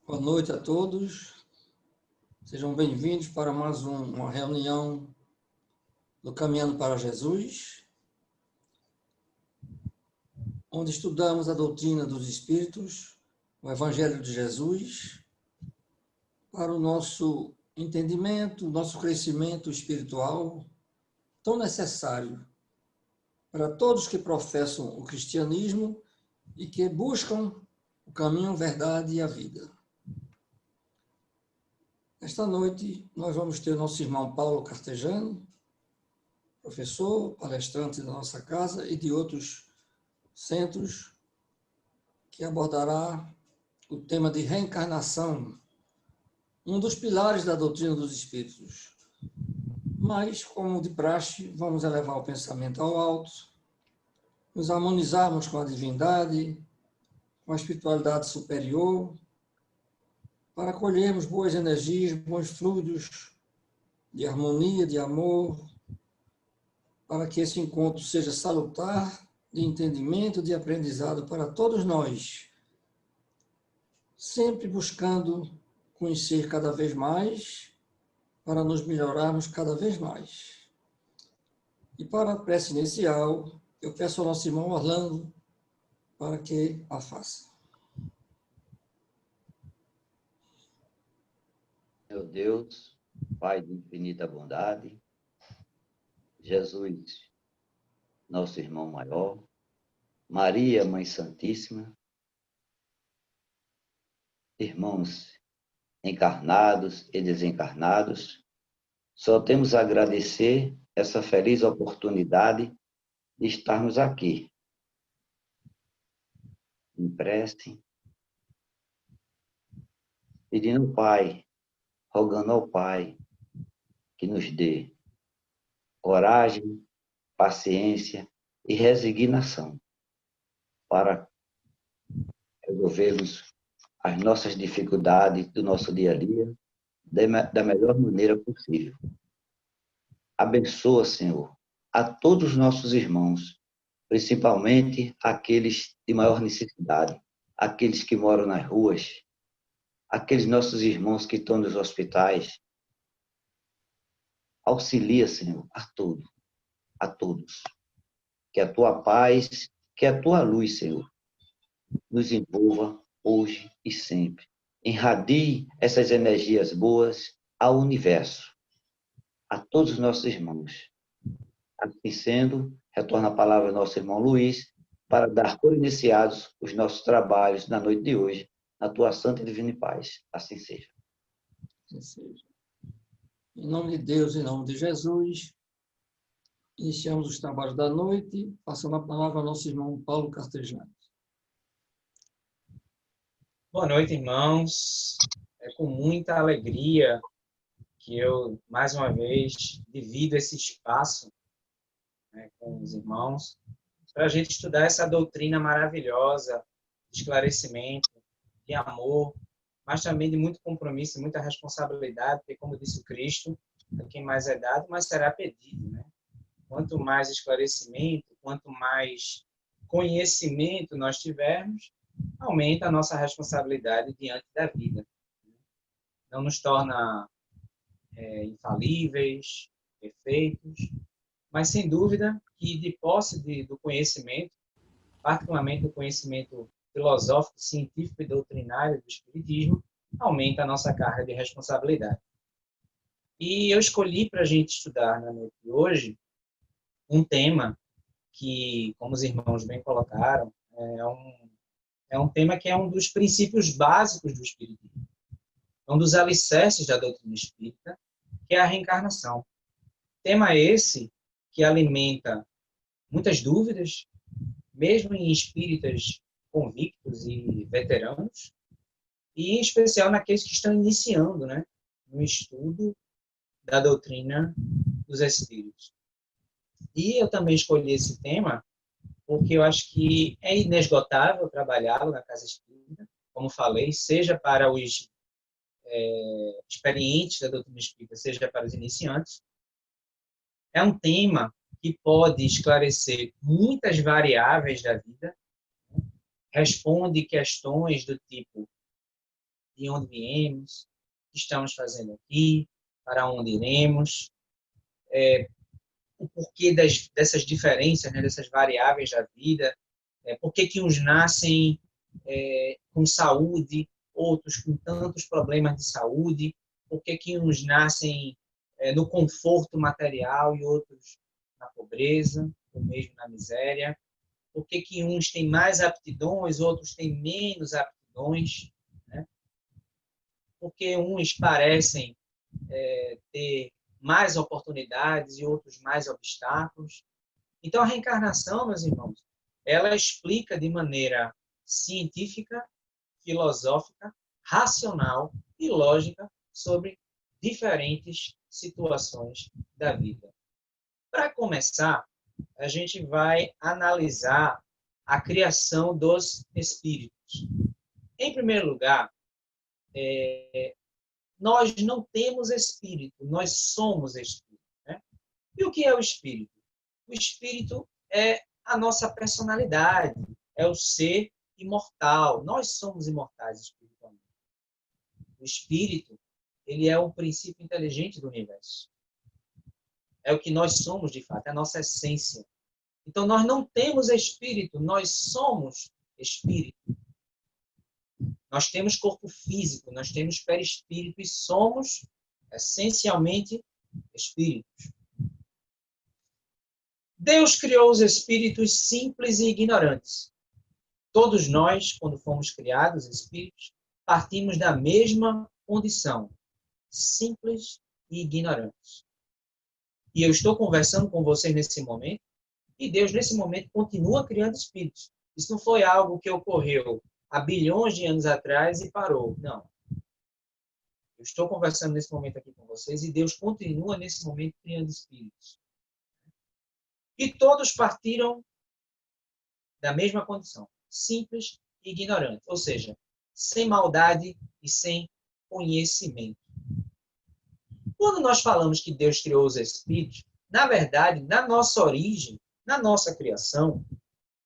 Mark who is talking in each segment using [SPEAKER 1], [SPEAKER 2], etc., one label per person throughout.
[SPEAKER 1] Boa noite a todos. Sejam bem-vindos para mais uma reunião do Caminhando para Jesus, onde estudamos a doutrina dos Espíritos, o Evangelho de Jesus, para o nosso entendimento, nosso crescimento espiritual, tão necessário para todos que professam o cristianismo e que buscam o caminho, a verdade e a vida. Esta noite nós vamos ter nosso irmão Paulo Cartejano, professor, palestrante da nossa casa e de outros centros, que abordará o tema de reencarnação, um dos pilares da doutrina dos espíritos. Mas, como de praxe, vamos elevar o pensamento ao alto, nos harmonizarmos com a divindade, com a espiritualidade superior, para colhermos boas energias, bons fluidos de harmonia, de amor, para que esse encontro seja salutar, de entendimento, de aprendizado para todos nós, sempre buscando conhecer cada vez mais, para nos melhorarmos cada vez mais. E para a prece inicial, eu peço ao nosso irmão Orlando para que a faça.
[SPEAKER 2] Meu Deus, Pai de infinita bondade, Jesus, nosso irmão maior, Maria, Mãe Santíssima, irmãos encarnados e desencarnados, só temos a agradecer essa feliz oportunidade de estarmos aqui, em prece, pedindo ao Pai, rogando ao Pai que nos dê coragem, paciência e resignação para resolvermos as nossas dificuldades do nosso dia a dia da melhor maneira possível. Abençoa, Senhor, a todos os nossos irmãos, principalmente aqueles de maior necessidade, aqueles que moram nas ruas, aqueles nossos irmãos que estão nos hospitais. Auxilia, Senhor, a todos. Que a tua paz, que a tua luz, Senhor, nos envolva hoje e sempre. Irradie essas energias boas ao universo, a todos os nossos irmãos. Assim sendo, retorna a palavra ao nosso irmão Luiz para dar por iniciados os nossos trabalhos na noite de hoje, na tua santa e divina paz. Assim seja.
[SPEAKER 1] Assim seja. Em nome de Deus, em nome de Jesus, iniciamos os trabalhos da noite, passando a palavra ao nosso irmão Paulo Cartejano.
[SPEAKER 3] Boa noite, irmãos. É com muita alegria que eu, mais uma vez, divido esse espaço, né, com os irmãos, para a gente estudar essa doutrina maravilhosa de esclarecimento, de amor, mas também de muito compromisso e muita responsabilidade, porque, como disse o Cristo, a quem mais é dado, mais será pedido, né? Quanto mais esclarecimento, quanto mais conhecimento nós tivermos, aumenta a nossa responsabilidade diante da vida. Não nos torna infalíveis, perfeitos, mas sem dúvida que de posse do conhecimento, particularmente do conhecimento filosófico, científico e doutrinário do Espiritismo, aumenta a nossa carga de responsabilidade. E eu escolhi para a gente estudar na noite de hoje um tema que, como os irmãos bem colocaram, é um tema que é um dos princípios básicos do Espiritismo. É um dos alicerces da doutrina espírita, que é a reencarnação. Tema esse que alimenta muitas dúvidas, mesmo em espíritas convictos e veteranos, e em especial naqueles que estão iniciando, né, no estudo da doutrina dos espíritos. E eu também escolhi esse tema porque eu acho que é inesgotável trabalhá-lo na Casa Espírita, como falei, seja para os experientes da doutrina espírita, seja para os iniciantes. É um tema que pode esclarecer muitas variáveis da vida, responde questões do tipo: de onde viemos, o que estamos fazendo aqui, para onde iremos, o porquê dessas diferenças, né, dessas variáveis da vida, por que uns nascem com saúde, outros com tantos problemas de saúde, por que uns nascem no conforto material e outros na pobreza, ou mesmo na miséria, por que uns têm mais aptidões, outros têm menos aptidões, né? Porque uns parecem ter mais oportunidades e outros mais obstáculos. Então, a reencarnação, meus irmãos, ela explica de maneira científica, filosófica, racional e lógica sobre diferentes situações da vida. Para começar, a gente vai analisar a criação dos espíritos. Em primeiro lugar, nós não temos espírito, nós somos espírito, né? E o que é o espírito? O espírito é a nossa personalidade, é o ser imortal. Nós somos imortais espiritualmente. O espírito, ele é o princípio inteligente do universo. É o que nós somos, de fato, é a nossa essência. Então, nós não temos espírito, nós somos espírito. Nós temos corpo físico, nós temos perispírito e somos, essencialmente, espíritos. Deus criou os espíritos simples e ignorantes. Todos nós, quando fomos criados, espíritos, partimos da mesma condição, simples e ignorantes. E eu estou conversando com vocês nesse momento, e Deus, nesse momento, continua criando espíritos. Isso não foi algo que ocorreu há bilhões de anos atrás e parou. Não. Eu estou conversando nesse momento aqui com vocês e Deus continua nesse momento criando espíritos. E todos partiram da mesma condição, simples e ignorante, ou seja, sem maldade e sem conhecimento. Quando nós falamos que Deus criou os espíritos, na verdade, na nossa origem, na nossa criação,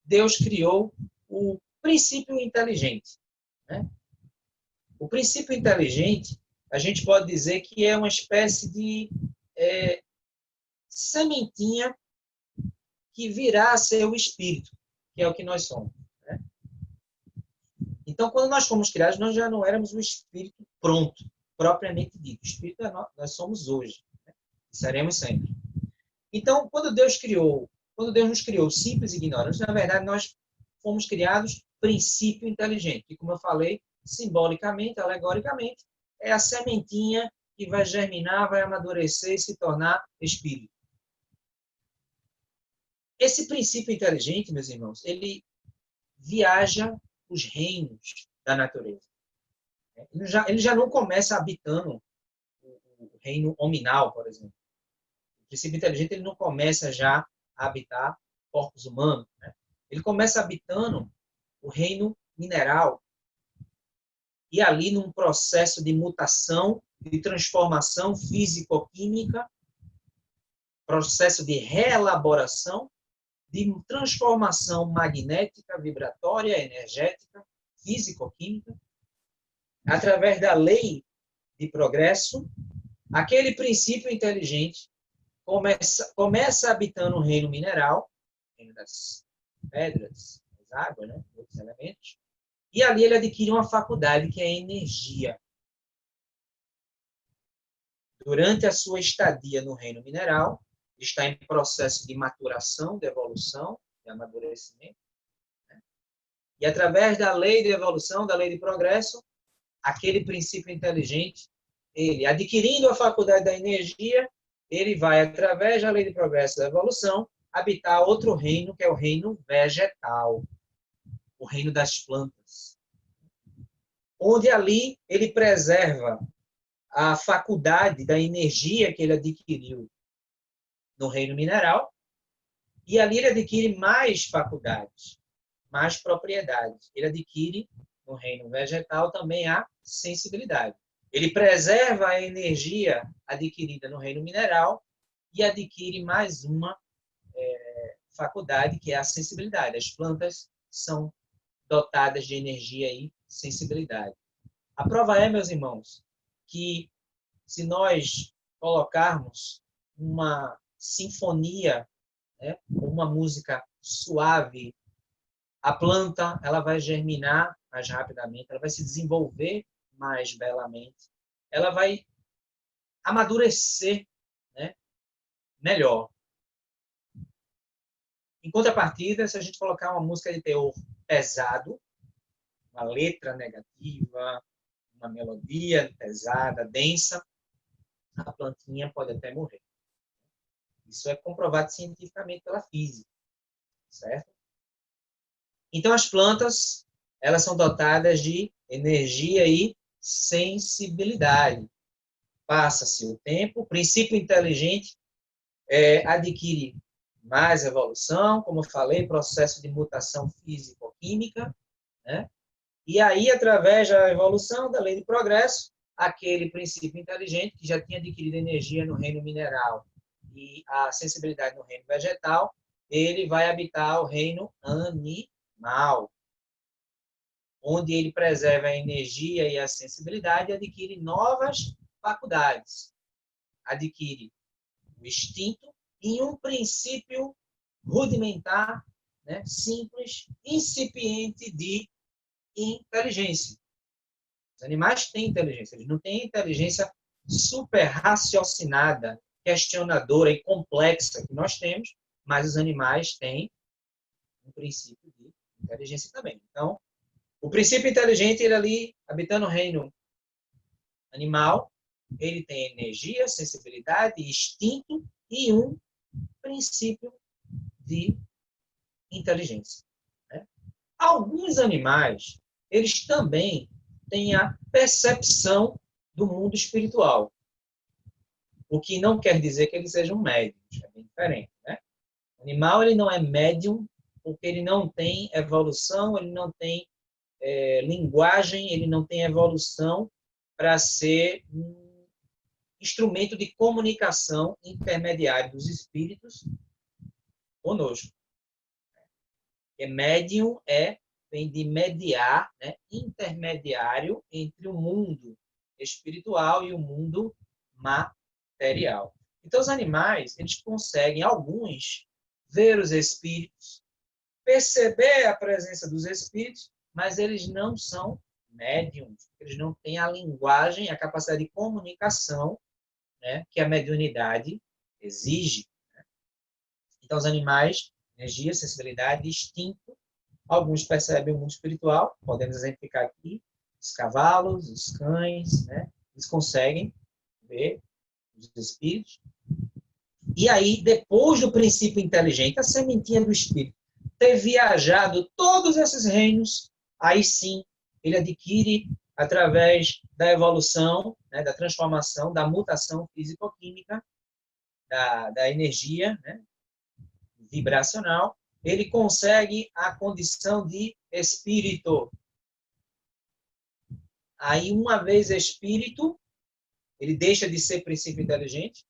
[SPEAKER 3] Deus criou o princípio inteligente, né? O princípio inteligente, a gente pode dizer que é uma espécie de sementinha que virá a ser o espírito, que é o que nós somos, né? Então, quando nós fomos criados, nós já não éramos o espírito pronto, propriamente dito. O espírito nós somos hoje, né? E seremos sempre. Então, quando Deus nos criou simples e ignorantes, na verdade, nós fomos criados princípio inteligente, que, como eu falei, simbolicamente, alegoricamente, é a sementinha que vai germinar, vai amadurecer e se tornar espírito. Esse princípio inteligente, meus irmãos, ele viaja os reinos da natureza. Ele já não começa habitando o reino hominal, por exemplo. O princípio inteligente ele não começa já a habitar corpos humanos, né? Ele começa habitando o reino mineral. E ali, num processo de mutação, de transformação físico-química, processo de reelaboração, de transformação magnética, vibratória, energética, físico-química, através da lei de progresso, aquele princípio inteligente começa habitando o reino mineral, o reino das pedras, das águas, né, outros elementos, e ali ele adquire uma faculdade que é a energia. Durante a sua estadia no reino mineral, está em processo de maturação, de evolução, de amadurecimento, né? E através da lei de evolução, da lei de progresso, aquele princípio inteligente, ele adquirindo a faculdade da energia, ele vai, através da lei de progresso da evolução, habitar outro reino, que é o reino vegetal, o reino das plantas. Onde ali ele preserva a faculdade da energia que ele adquiriu no reino mineral, e ali ele adquire mais faculdades, mais propriedades. Ele adquire, no reino vegetal, também a sensibilidade. Ele preserva a energia adquirida no reino mineral e adquire mais uma faculdade, que é a sensibilidade. As plantas são dotadas de energia e sensibilidade. A prova é, meus irmãos, que se nós colocarmos uma sinfonia, né, uma música suave, a planta ela vai germinar mais rapidamente, ela vai se desenvolver mais belamente, ela vai amadurecer, né, melhor. Em contrapartida, se a gente colocar uma música de teor pesado, uma letra negativa, uma melodia pesada, densa, a plantinha pode até morrer. Isso é comprovado cientificamente pela física, certo? Então, as plantas, elas são dotadas de energia e sensibilidade. Passa-se o tempo, o princípio inteligente adquire mais evolução, como eu falei, processo de mutação físico-química, né? E aí, através da evolução, da lei de progresso, aquele princípio inteligente que já tinha adquirido energia no reino mineral e a sensibilidade no reino vegetal, ele vai habitar o reino animal, onde ele preserva a energia e a sensibilidade e adquire novas faculdades. Adquire o instinto e um princípio rudimentar, né, simples, incipiente de inteligência. Os animais têm inteligência, eles não têm inteligência super raciocinada, questionadora e complexa que nós temos, mas os animais têm um princípio de inteligência também. Então, o princípio inteligente, ele ali, habitando o reino animal, ele tem energia, sensibilidade, instinto e um princípio de inteligência. Né? Alguns animais, eles também têm a percepção do mundo espiritual, o que não quer dizer que eles sejam médiums, é bem diferente. Né? O animal, ele não é médium porque ele não tem evolução, ele não tem linguagem, ele não tem evolução para ser um instrumento de comunicação intermediário dos espíritos conosco. Porque médium vem de mediar, né, intermediário entre o mundo espiritual e o mundo material. Então, os animais, eles conseguem, alguns, ver os espíritos, perceber a presença dos espíritos, mas eles não são médiums, eles não têm a linguagem, a capacidade de comunicação, né, que a mediunidade exige. Né? Então, os animais, energia, sensibilidade, instinto, alguns percebem o mundo espiritual, podemos exemplificar aqui, os cavalos, os cães, né, eles conseguem ver os espíritos. E aí, depois do princípio inteligente, a sementinha do espírito, ter viajado todos esses reinos, aí sim, ele adquire, através da evolução, né, da transformação, da mutação físico-química, da energia, né, vibracional, ele consegue a condição de espírito. Aí, uma vez espírito, ele deixa de ser princípio inteligente,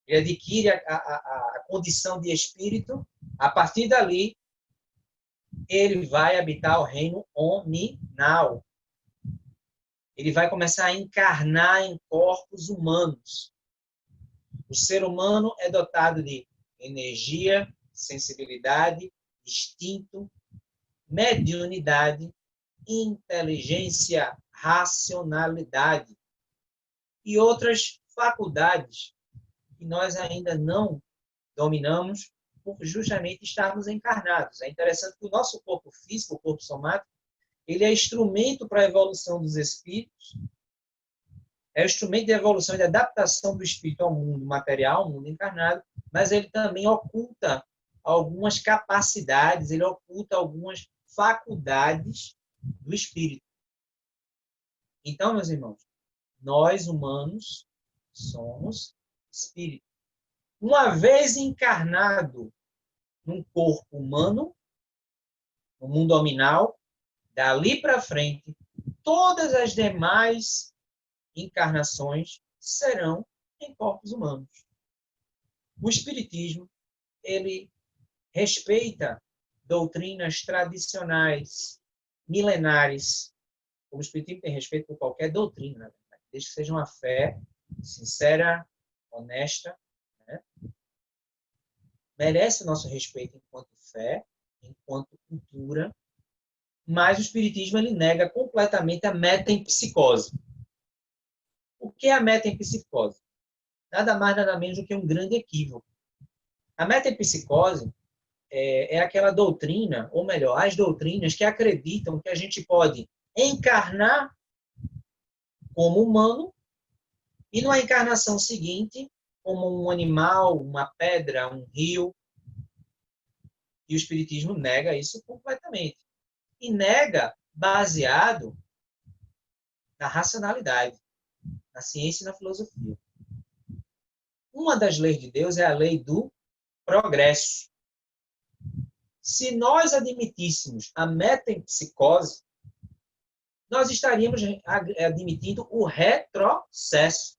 [SPEAKER 3] ele adquire a condição de espírito, a partir dali, ele vai habitar o reino hominal. Ele vai começar a encarnar em corpos humanos. O ser humano é dotado de energia, sensibilidade, instinto, mediunidade, inteligência, racionalidade e outras faculdades que nós ainda não dominamos por justamente estarmos encarnados. É interessante que o nosso corpo físico, o corpo somático, ele é instrumento para a evolução dos espíritos, é instrumento de evolução e de adaptação do espírito ao mundo material, ao mundo encarnado, mas ele também oculta algumas capacidades, ele oculta algumas faculdades do espírito. Então, meus irmãos, nós humanos somos espírito. Uma vez encarnado num corpo humano, no mundo nominal, dali para frente, todas as demais encarnações serão em corpos humanos. O Espiritismo, ele respeita doutrinas tradicionais, milenares, como o Espiritismo tem respeito por qualquer doutrina, na verdade, desde que seja uma fé sincera, honesta, né? Merece o nosso respeito enquanto fé, enquanto cultura, mas o Espiritismo ele nega completamente a metempsicose. O que é a metempsicose? Nada mais, nada menos do que um grande equívoco. A metempsicose é aquela doutrina, ou melhor, as doutrinas que acreditam que a gente pode encarnar como humano e numa encarnação seguinte, como um animal, uma pedra, um rio. E o Espiritismo nega isso completamente. E nega baseado na racionalidade, na ciência e na filosofia. Uma das leis de Deus é a lei do progresso. Se nós admitíssemos a metempsicose, nós estaríamos admitindo o retrocesso.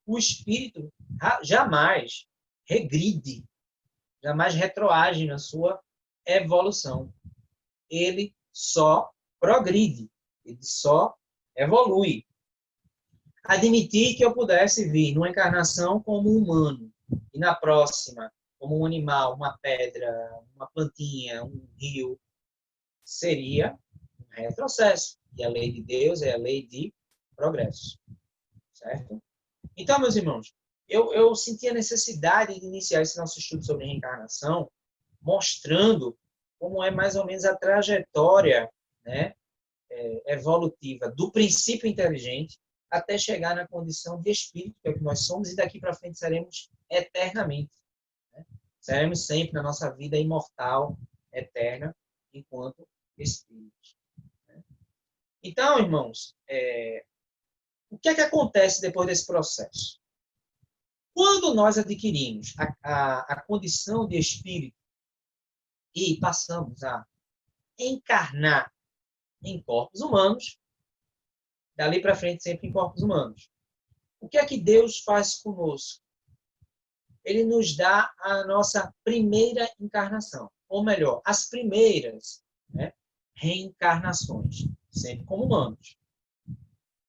[SPEAKER 3] O espírito jamais regride, jamais retroage na sua evolução. Ele só progride, ele só evolui. Admitir que eu pudesse vir numa encarnação como humano e na próxima como um animal, uma pedra, uma plantinha, um rio, seria um retrocesso. E a lei de Deus é a lei de progresso. Certo? Então, meus irmãos, eu senti a necessidade de iniciar esse nosso estudo sobre reencarnação, mostrando como é mais ou menos a trajetória, né, evolutiva do princípio inteligente até chegar na condição de espírito, que é o que nós somos, e daqui para frente seremos eternamente. Né? Seremos sempre na nossa vida imortal, eterna, enquanto espíritos. Né? Então, irmãos, o que é que acontece depois desse processo? Quando nós adquirimos a condição de espírito e passamos a encarnar em corpos humanos, dali para frente sempre em corpos humanos. O que é que Deus faz conosco? Ele nos dá a nossa primeira encarnação, ou melhor, as primeiras, né, reencarnações, sempre como humanos.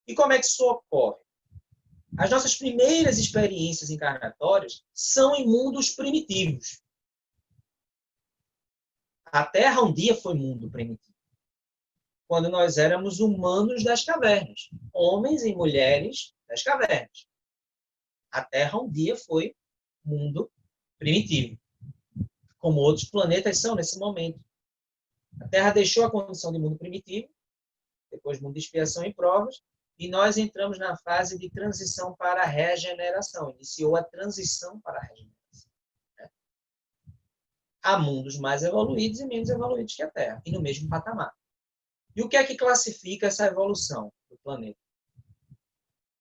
[SPEAKER 3] E como é que isso ocorre? As nossas primeiras experiências encarnatórias são em mundos primitivos. A Terra um dia foi mundo primitivo. Quando nós éramos humanos das cavernas, homens e mulheres das cavernas. A Terra um dia foi mundo primitivo, como outros planetas são nesse momento. A Terra deixou a condição de mundo primitivo, depois mundo de expiação e provas, e nós entramos na fase de transição para a regeneração. Iniciou a transição para a regeneração. Né? Há mundos mais evoluídos e menos evoluídos que a Terra, e no mesmo patamar. E o que é que classifica essa evolução do planeta?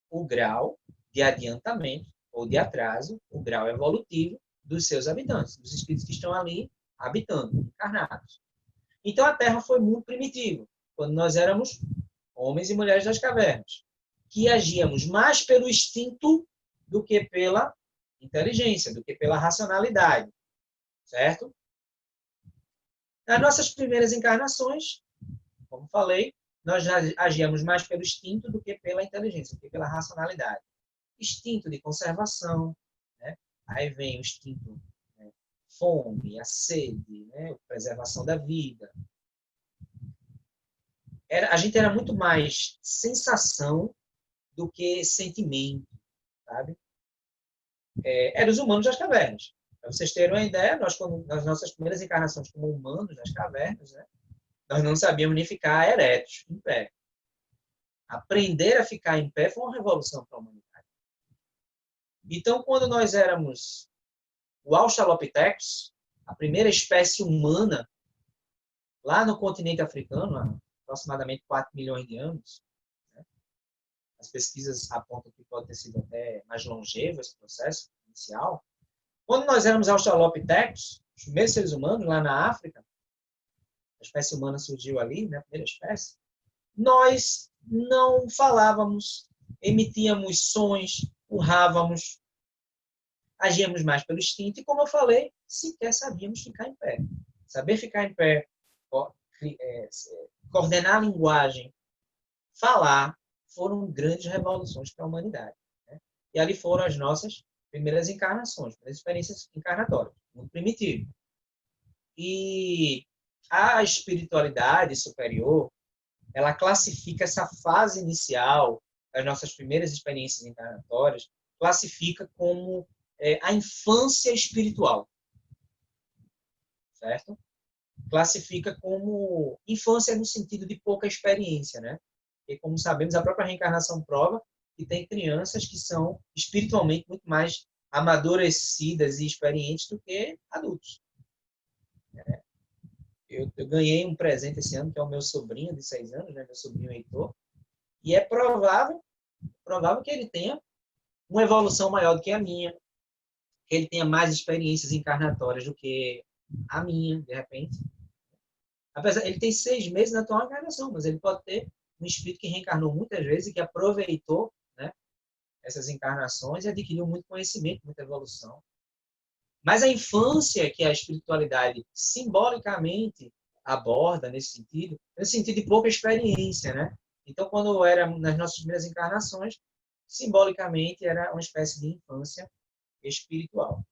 [SPEAKER 3] O grau de adiantamento ou de atraso, o grau evolutivo dos seus habitantes, dos espíritos que estão ali habitando, encarnados. Então a Terra foi muito primitiva, quando nós éramos homens e mulheres das cavernas, que agíamos mais pelo instinto do que pela inteligência, do que pela racionalidade. Certo? Nas nossas primeiras encarnações, como falei, nós agíamos mais pelo instinto do que pela inteligência, do que pela racionalidade. Instinto de conservação, né? Aí vem o instinto, né? Fome, a sede, né? Preservação da vida. A gente era muito mais sensação do que sentimento, sabe? Eram os humanos das cavernas. Para vocês terem uma ideia, nós, nas nossas primeiras encarnações como humanos das cavernas, né? Nós não sabíamos nem ficar eretos, em pé. Aprender a ficar em pé foi uma revolução para a humanidade. Então, quando nós éramos o Australopithecus, a primeira espécie humana, lá no continente africano, há aproximadamente 4 milhões de anos, né? As pesquisas apontam que pode ter sido até mais longevo esse processo inicial. Quando nós éramos Australopithecus, os primeiros seres humanos, lá na África, a espécie humana surgiu ali, né, a primeira espécie, nós não falávamos, emitíamos sons, urrávamos, agíamos mais pelo instinto e, como eu falei, sequer sabíamos ficar em pé. Saber ficar em pé, coordenar a linguagem, falar, foram grandes revoluções para a humanidade, né? E ali foram as nossas primeiras encarnações, as experiências encarnatórias, muito primitivo. E a espiritualidade superior, ela classifica essa fase inicial das nossas primeiras experiências encarnatórias, classifica como a infância espiritual, certo? Classifica como infância no sentido de pouca experiência, né? E como sabemos, a própria reencarnação prova que tem crianças que são espiritualmente muito mais amadurecidas e experientes do que adultos. Eu ganhei um presente esse ano, que é o meu sobrinho de 6 anos, né? Meu sobrinho Heitor, e é provável que ele tenha uma evolução maior do que a minha, que ele tenha mais experiências encarnatórias do que a minha, de repente. Apesar, ele tem 6 meses na atual encarnação, mas ele pode ter um espírito que reencarnou muitas vezes e que aproveitou, né, essas encarnações e adquiriu muito conhecimento, muita evolução. Mas a infância que a espiritualidade simbolicamente aborda nesse sentido de pouca experiência, né? Então, quando era nas nossas primeiras encarnações, simbolicamente era uma espécie de infância espiritual.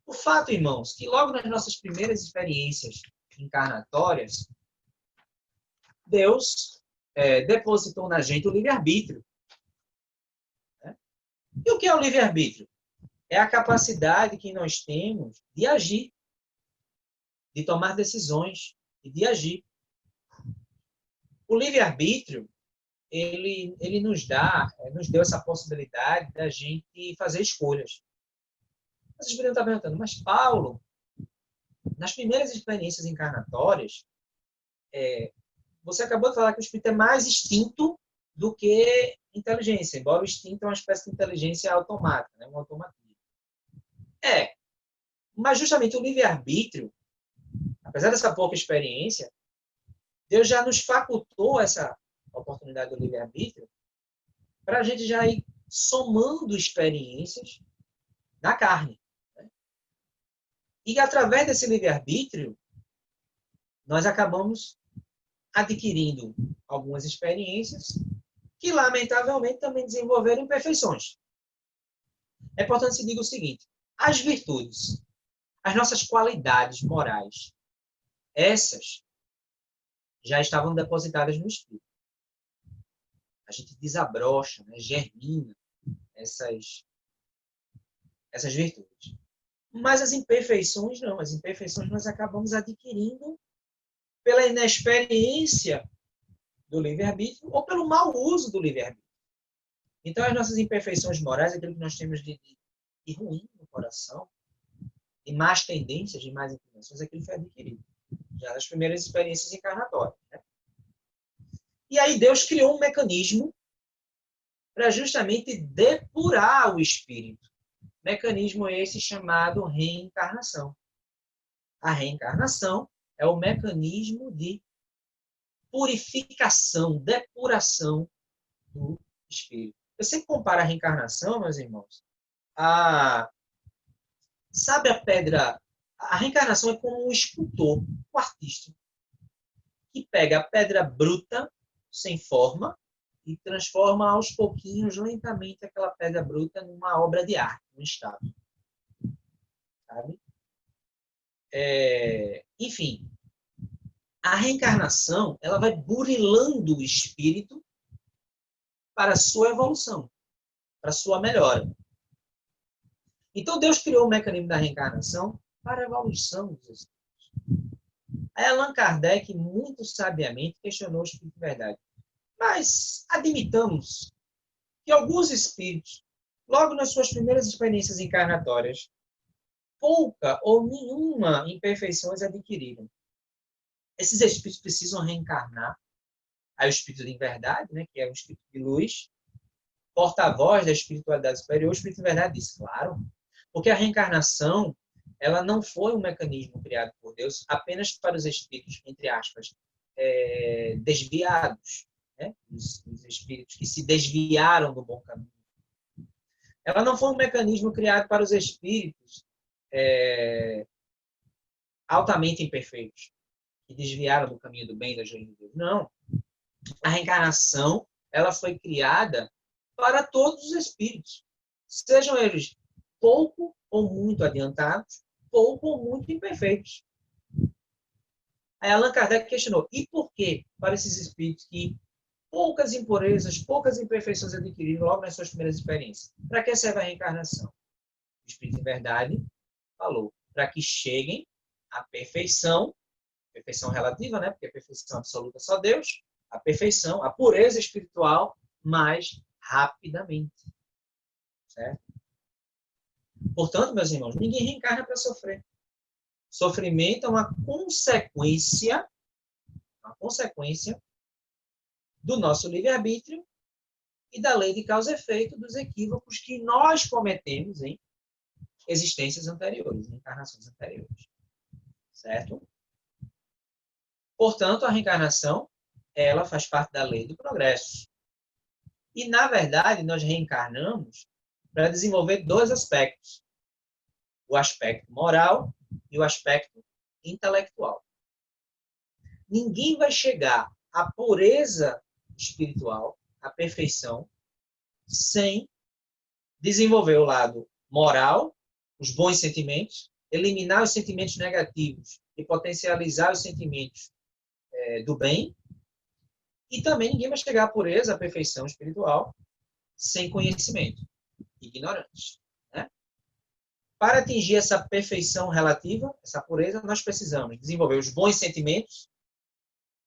[SPEAKER 3] O fato, irmãos, que logo nas nossas primeiras experiências encarnatórias, Deus depositou na gente o livre-arbítrio. Né? E o que é o livre-arbítrio? É a capacidade que nós temos de agir, de tomar decisões e de agir. O livre-arbítrio, ele nos deu essa possibilidade da gente fazer escolhas. Vocês poderiam estar perguntando, mas Paulo, nas primeiras experiências encarnatórias, você acabou de falar que o espírito é mais instinto do que inteligência, embora o instinto é uma espécie de inteligência automática, né? Um automatismo. Mas justamente o livre-arbítrio, apesar dessa pouca experiência, Deus já nos facultou essa oportunidade do livre-arbítrio para a gente já ir somando experiências na carne. Né? E através desse livre-arbítrio, nós acabamos adquirindo algumas experiências que, lamentavelmente, também desenvolveram imperfeições. É importante se diga o seguinte, as virtudes, as nossas qualidades morais, essas já estavam depositadas no espírito. A gente desabrocha, né, germina essas virtudes. Mas as imperfeições não. As imperfeições nós acabamos adquirindo pela inexperiência do livre-arbítrio ou pelo mau uso do livre-arbítrio. Então, as nossas imperfeições morais, aquilo que nós temos de ruim no coração, de más tendências, de más inclinações, aquilo foi adquirido. Já nas primeiras experiências encarnatórias. Né? E aí Deus criou um mecanismo para justamente depurar o espírito. Mecanismo esse chamado reencarnação. A reencarnação é o mecanismo de purificação, depuração do espírito. Eu sempre comparo a reencarnação, meus irmãos, sabe a pedra? A reencarnação é como um escultor, um artista, que pega a pedra bruta, sem forma, e transforma aos pouquinhos, lentamente, aquela pedra bruta numa obra de arte, num estátua. Sabe? Enfim, a reencarnação ela vai burilando o espírito para a sua evolução, para a sua melhora. Então, Deus criou o mecanismo da reencarnação para a evolução dos espíritos. Aí Allan Kardec, muito sabiamente, questionou o espírito de verdade. Mas admitamos que alguns espíritos, logo nas suas primeiras experiências encarnatórias, pouca ou nenhuma imperfeições adquiriram. Esses espíritos precisam reencarnar. Aí o espírito de verdade, né, que é o espírito de luz, porta-voz da espiritualidade superior, o espírito de verdade diz, claro, porque a reencarnação ela não foi um mecanismo criado por Deus apenas para os espíritos, entre aspas, desviados, né? Os espíritos que se desviaram do bom caminho. Ela não foi um mecanismo criado para os espíritos altamente imperfeitos, que desviaram do caminho do bem e da justiça de Deus. Não. A reencarnação ela foi criada para todos os espíritos, sejam eles pouco ou muito adiantados, pouco ou muito imperfeitos. Aí Allan Kardec questionou, e por que para esses espíritos que poucas impurezas, poucas imperfeições adquiriram logo nas suas primeiras experiências? Para que serve a reencarnação? O Espírito em Verdade falou, para que cheguem à perfeição relativa, né? Porque a perfeição absoluta é só Deus, a perfeição, a pureza espiritual mais rapidamente. Certo? Portanto, meus irmãos, ninguém reencarna para sofrer. Sofrimento é uma consequência do nosso livre-arbítrio e da lei de causa e efeito dos equívocos que nós cometemos em existências anteriores, em encarnações anteriores. Certo? Portanto, a reencarnação, ela faz parte da lei do progresso. E, na verdade, nós reencarnamos para desenvolver dois aspectos. O aspecto moral e o aspecto intelectual. Ninguém vai chegar à pureza espiritual, à perfeição, sem desenvolver o lado moral, os bons sentimentos, eliminar os sentimentos negativos e potencializar os sentimentos do bem. E também ninguém vai chegar à pureza, à perfeição espiritual, sem conhecimento, ignorante. Né? Para atingir essa perfeição relativa, essa pureza, nós precisamos desenvolver os bons sentimentos,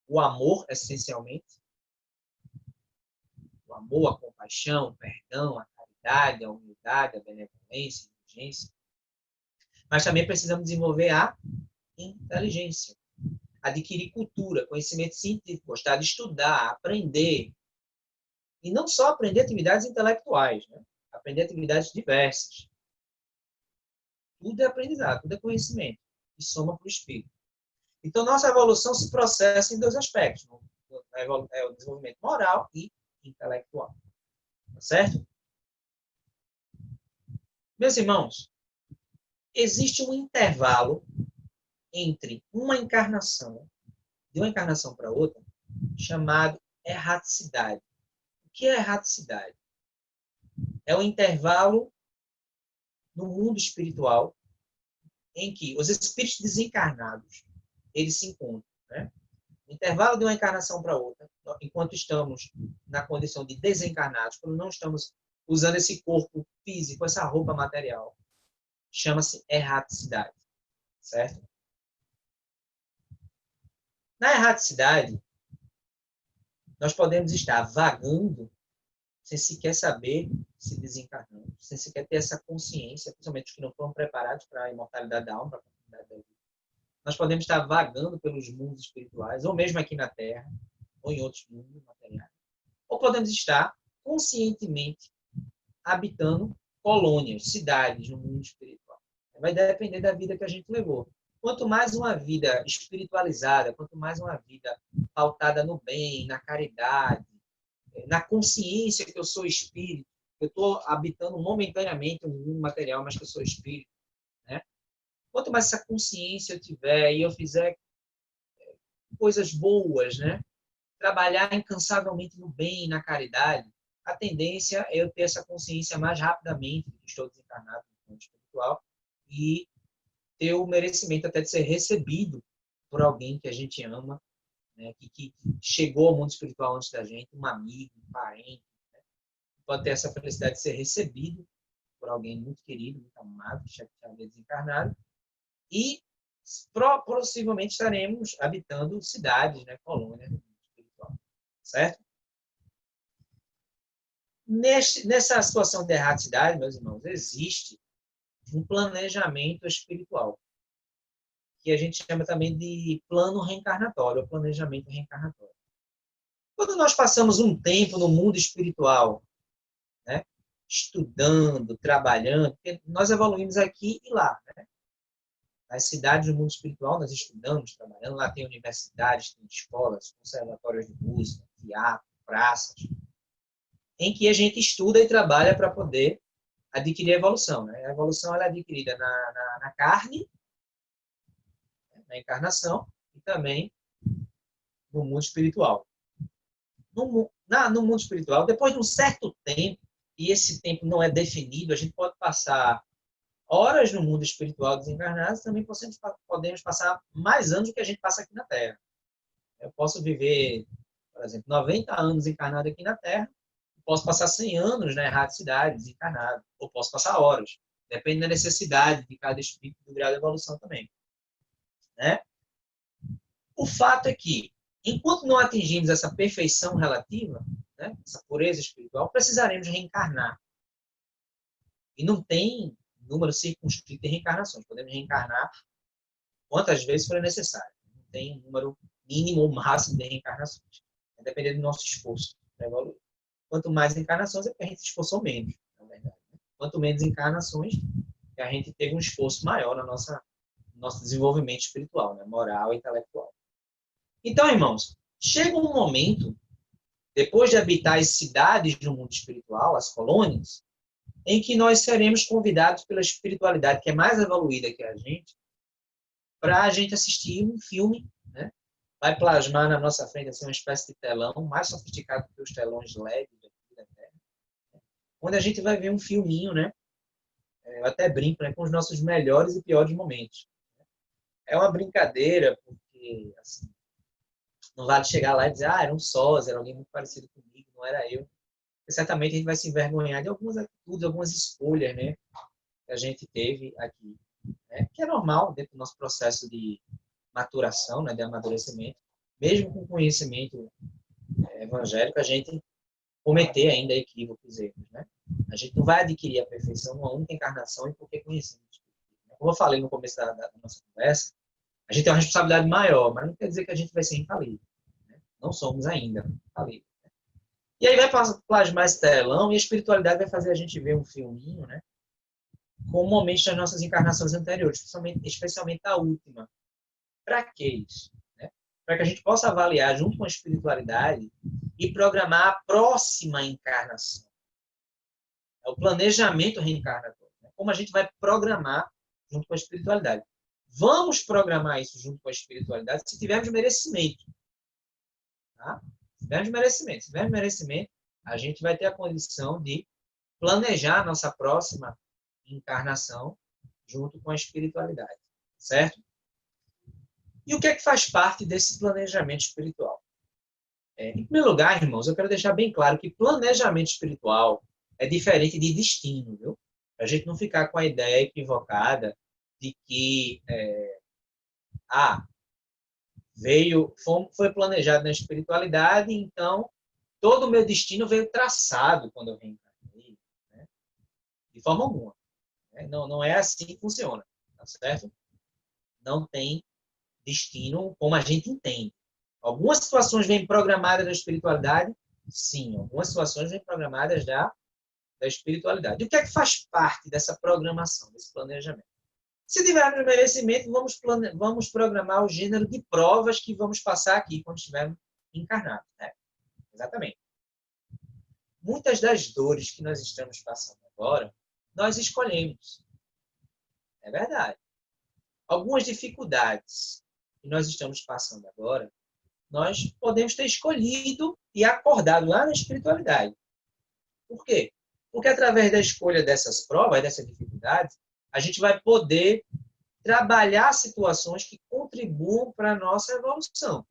[SPEAKER 3] o amor, essencialmente. O amor, a compaixão, o perdão, a caridade, a humildade, a benevolência, a indulgência. Mas também precisamos desenvolver a inteligência. Adquirir cultura, conhecimento científico, gostar de estudar, aprender. E não só aprender atividades intelectuais, né? Aprender atividades diversas. Tudo é aprendizado, tudo é conhecimento. E soma para o espírito. Então, nossa evolução se processa em dois aspectos. É o desenvolvimento moral e intelectual. Tá certo? Meus irmãos, existe um intervalo entre uma encarnação, de uma encarnação para outra, chamado erraticidade. O que é erraticidade? É o intervalo no mundo espiritual em que os espíritos desencarnados eles se encontram. Né? O intervalo de uma encarnação para outra, enquanto estamos na condição de desencarnados, quando não estamos usando esse corpo físico, essa roupa material, chama-se erraticidade. Certo? Na erraticidade, nós podemos estar vagando sem sequer saber se desencarnamos, sem sequer ter essa consciência, principalmente os que não foram preparados para a imortalidade da alma, para a continuidade da vida. Nós podemos estar vagando pelos mundos espirituais, ou mesmo aqui na Terra, ou em outros mundos materiais. Ou podemos estar conscientemente habitando colônias, cidades no mundo espiritual. Vai depender da vida que a gente levou. Quanto mais uma vida espiritualizada, quanto mais uma vida pautada no bem, na caridade, na consciência que eu sou espírito, eu estou habitando momentaneamente um mundo material, mas que eu sou espírito. Né? Quanto mais essa consciência eu tiver e eu fizer coisas boas, né? Trabalhar incansavelmente no bem, na caridade, a tendência é eu ter essa consciência mais rapidamente que estou desencarnado no mundo espiritual e ter o merecimento até de ser recebido por alguém que a gente ama, né? que chegou ao mundo espiritual antes da gente, um amigo, um parente. Né? Pode ter essa felicidade de ser recebido por alguém muito querido, muito amado, que já havia desencarnado. E possivelmente estaremos habitando cidades, né? Colônias no mundo espiritual. Certo? Nessa situação de erraticidade, meus irmãos, existe um planejamento espiritual, que a gente chama também de plano reencarnatório, ou planejamento reencarnatório. Quando nós passamos um tempo no mundo espiritual, né, estudando, trabalhando, porque nós evoluímos aqui e lá. Né? Nas cidades do mundo espiritual, nós estudamos, trabalhando, lá tem universidades, tem escolas, conservatórios de música, teatro, praças, em que a gente estuda e trabalha para poder adquirir a evolução. Né? A evolução ela é adquirida na carne, na encarnação, e também no mundo espiritual. no mundo espiritual, depois de um certo tempo, e esse tempo não é definido, a gente pode passar horas no mundo espiritual desencarnado, também podemos passar mais anos do que a gente passa aqui na Terra. Eu posso viver, por exemplo, 90 anos encarnado aqui na Terra, posso passar 100 anos na erraticidade, desencarnado, ou posso passar horas. Depende da necessidade de cada espírito, do grau de evolução também. Né? O fato é que, enquanto não atingimos essa perfeição relativa, né, essa pureza espiritual, precisaremos reencarnar. E não tem número circunscrito de reencarnações. Podemos reencarnar quantas vezes for necessário. Não tem um número mínimo ou máximo de reencarnações. Vai depender do nosso esforço para evoluir. Quanto mais encarnações, é porque a gente se esforçou menos, na verdade. Quanto menos encarnações, a gente teve um esforço maior no nosso desenvolvimento espiritual, né, moral e intelectual. Então, irmãos, chega um momento, depois de habitar as cidades do mundo espiritual, as colônias, em que nós seremos convidados pela espiritualidade que é mais evoluída que a gente, para a gente assistir um filme, né? Vai plasmar na nossa frente assim, uma espécie de telão, mais sofisticado que os telões LED daqui da Terra, onde a gente vai ver um filminho, né? Eu até brinco, né, com os nossos melhores e piores momentos. É uma brincadeira, porque assim, não vale chegar lá e dizer, era um sósia, era alguém muito parecido comigo, não era eu. Porque certamente a gente vai se envergonhar de algumas atitudes, algumas escolhas, né, que a gente teve aqui. Né, que é normal dentro do nosso processo de maturação, né, de amadurecimento. Mesmo com conhecimento evangélico, a gente cometer ainda equívocos, erros. Né? A gente não vai adquirir a perfeição numa única encarnação e porque conhecemos. Como eu falei no começo da nossa conversa, a gente tem uma responsabilidade maior, mas não quer dizer que a gente vai ser infalível. Né? Não somos ainda infalíveis. Né? E aí vai plasmar esse telão e a espiritualidade vai fazer a gente ver um filminho, né? Com momentos das nossas encarnações anteriores, especialmente a última. Para quê isso? Né? Para que a gente possa avaliar junto com a espiritualidade e programar a próxima encarnação. É o planejamento reencarnatório. Né? Como a gente vai programar junto com a espiritualidade. Vamos programar isso junto com a espiritualidade se tivermos merecimento. Tá? Se tivermos merecimento. Se tivermos merecimento, a gente vai ter a condição de planejar a nossa próxima encarnação junto com a espiritualidade. Certo? E o que é que faz parte desse planejamento espiritual? Em primeiro lugar, irmãos, eu quero deixar bem claro que planejamento espiritual é diferente de destino, viu? Para a gente não ficar com a ideia equivocada de que foi planejado na espiritualidade, então todo o meu destino veio traçado quando eu reencarnei. Né? De forma alguma. Né? Não é assim que funciona, tá certo? Não tem destino como a gente entende. Algumas situações vêm programadas da espiritualidade, sim. Algumas situações vêm programadas da espiritualidade. E o que é que faz parte dessa programação, desse planejamento? Se tivermos merecimento, vamos programar o gênero de provas que vamos passar aqui quando estivermos encarnados. Né? Exatamente. Muitas das dores que nós estamos passando agora, nós escolhemos. É verdade. Algumas dificuldades que nós estamos passando agora, nós podemos ter escolhido e acordado lá na espiritualidade. Por quê? Porque através da escolha dessas provas, dessas dificuldades, a gente vai poder trabalhar situações que contribuam para a nossa evolução.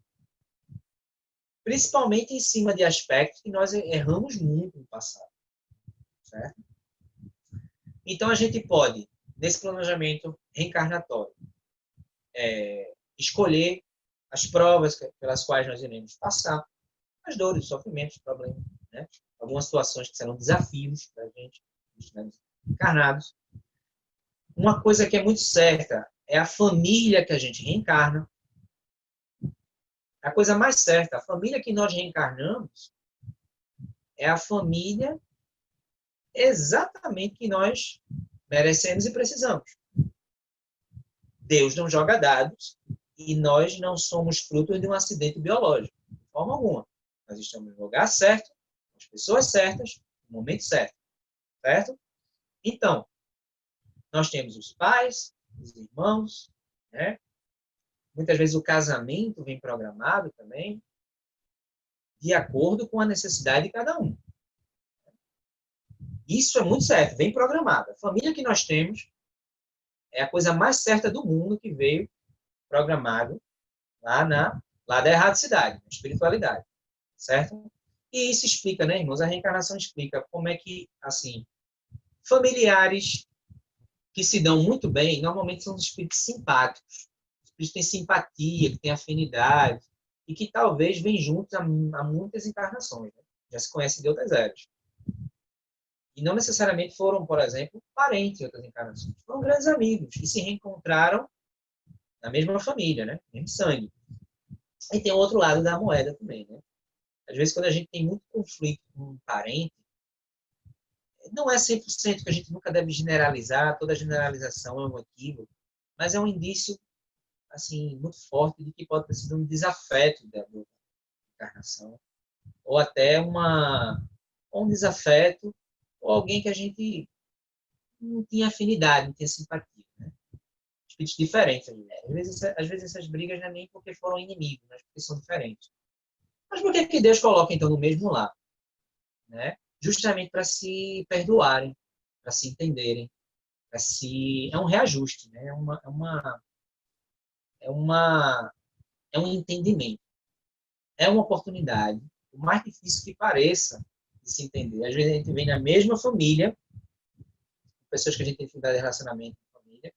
[SPEAKER 3] Principalmente em cima de aspectos que nós erramos muito no passado. Certo? Então, a gente pode, nesse planejamento reencarnatório, escolher as provas pelas quais nós iremos passar, as dores, os sofrimentos, os problemas, né? Algumas situações que serão desafios para a gente, estivermos encarnados. Uma coisa que é muito certa é a família que a gente reencarna. A coisa mais certa, a família que nós reencarnamos é a família exatamente que nós merecemos e precisamos. Deus não joga dados e nós não somos frutos de um acidente biológico, de forma alguma. Nós estamos no lugar certo, com as pessoas certas, no momento certo. Certo? Então, nós temos os pais, os irmãos, né? Muitas vezes o casamento vem programado também. de acordo com a necessidade de cada um. Isso é muito certo, bem programado. A família que nós temos é a coisa mais certa do mundo que veio programado lá da erradicidade, da espiritualidade, certo? E isso explica, né, irmãos? A reencarnação explica como é que, assim, familiares que se dão muito bem, normalmente são os espíritos simpáticos, os espíritos que têm simpatia, que têm afinidade, e que talvez vêm juntos há muitas encarnações, né? Já se conhecem de outras eras. E não necessariamente foram, por exemplo, parentes de outras encarnações. Foram grandes amigos que se reencontraram na mesma família, né? Mesmo sangue. E tem o outro lado da moeda também, né? Às vezes, quando a gente tem muito conflito com um parente, não é 100% que a gente nunca deve generalizar, toda generalização é um equívoco, mas é um indício, assim, muito forte de que pode ter sido um desafeto da encarnação, ou até um desafeto, ou alguém que a gente não tinha afinidade, não tinha simpatia, né? Espíritos diferentes. Às vezes essas brigas não é nem porque foram inimigos, mas porque são diferentes. Mas por que Deus coloca, então, no mesmo lar? Né? Justamente para se perdoarem, para se entenderem, é um reajuste, né? É um entendimento, é uma oportunidade, por mais difícil que pareça de se entender. Às vezes a gente vem na mesma família, pessoas que a gente tem dificuldade de relacionamento com a família,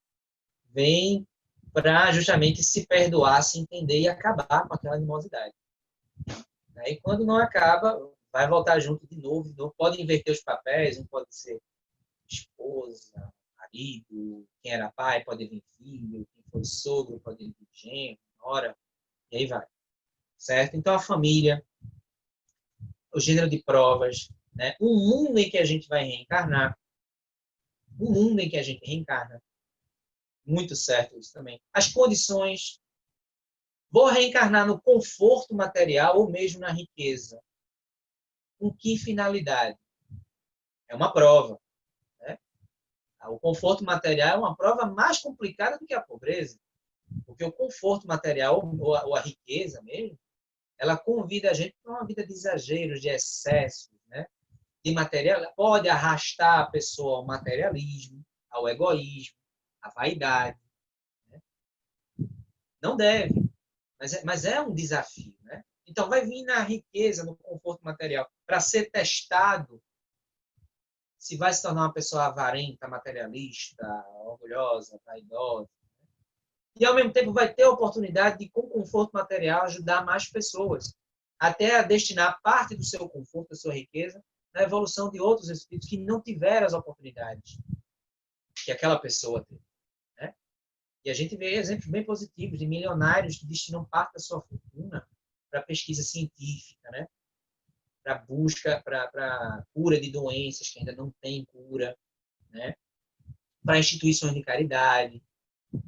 [SPEAKER 3] vem para justamente se perdoar, se entender e acabar com aquela animosidade. E quando não acaba, vai voltar junto de novo. Não pode inverter os papéis, um pode ser esposa, marido, quem era pai pode vir filho, quem foi sogro pode vir genro, nora, e aí vai. Certo? Então, a família, o gênero de provas, né? O mundo em que a gente vai reencarnar, o mundo em que a gente reencarna, muito certo isso também. As condições, vou reencarnar no conforto material ou mesmo na riqueza. Com que finalidade? É uma prova. Né? O conforto material é uma prova mais complicada do que a pobreza. Porque o conforto material, ou a riqueza mesmo, ela convida a gente para uma vida de exageros, de excessos, né? De material. Pode arrastar a pessoa ao materialismo, ao egoísmo, à vaidade. Né? Não deve, mas é um desafio. Né? Então, vai vir na riqueza, no conforto material, para ser testado se vai se tornar uma pessoa avarenta, materialista, orgulhosa, vaidosa. E, ao mesmo tempo, vai ter a oportunidade de, com conforto material, ajudar mais pessoas, até a destinar parte do seu conforto, da sua riqueza, na evolução de outros espíritos que não tiveram as oportunidades que aquela pessoa teve. Né? E a gente vê exemplos bem positivos de milionários que destinam parte da sua fortuna para pesquisa científica, né? Para busca, para cura de doenças que ainda não têm cura, né? Para instituições de caridade,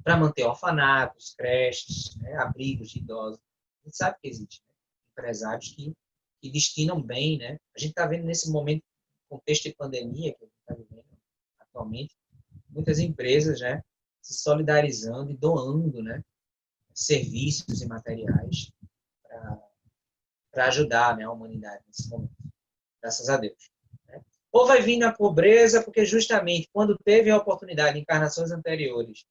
[SPEAKER 3] para manter orfanatos, creches, né? Abrigos de idosos. A gente sabe que existe, né? Empresários que destinam bem, né? A gente está vendo nesse momento, contexto de pandemia que a gente está vivendo atualmente, muitas empresas, né? Se solidarizando e doando, né? Serviços e materiais para ajudar, né? A humanidade nesse momento. Graças a Deus. Né? Ou vai vir na pobreza, porque justamente quando teve a oportunidade em encarnações anteriores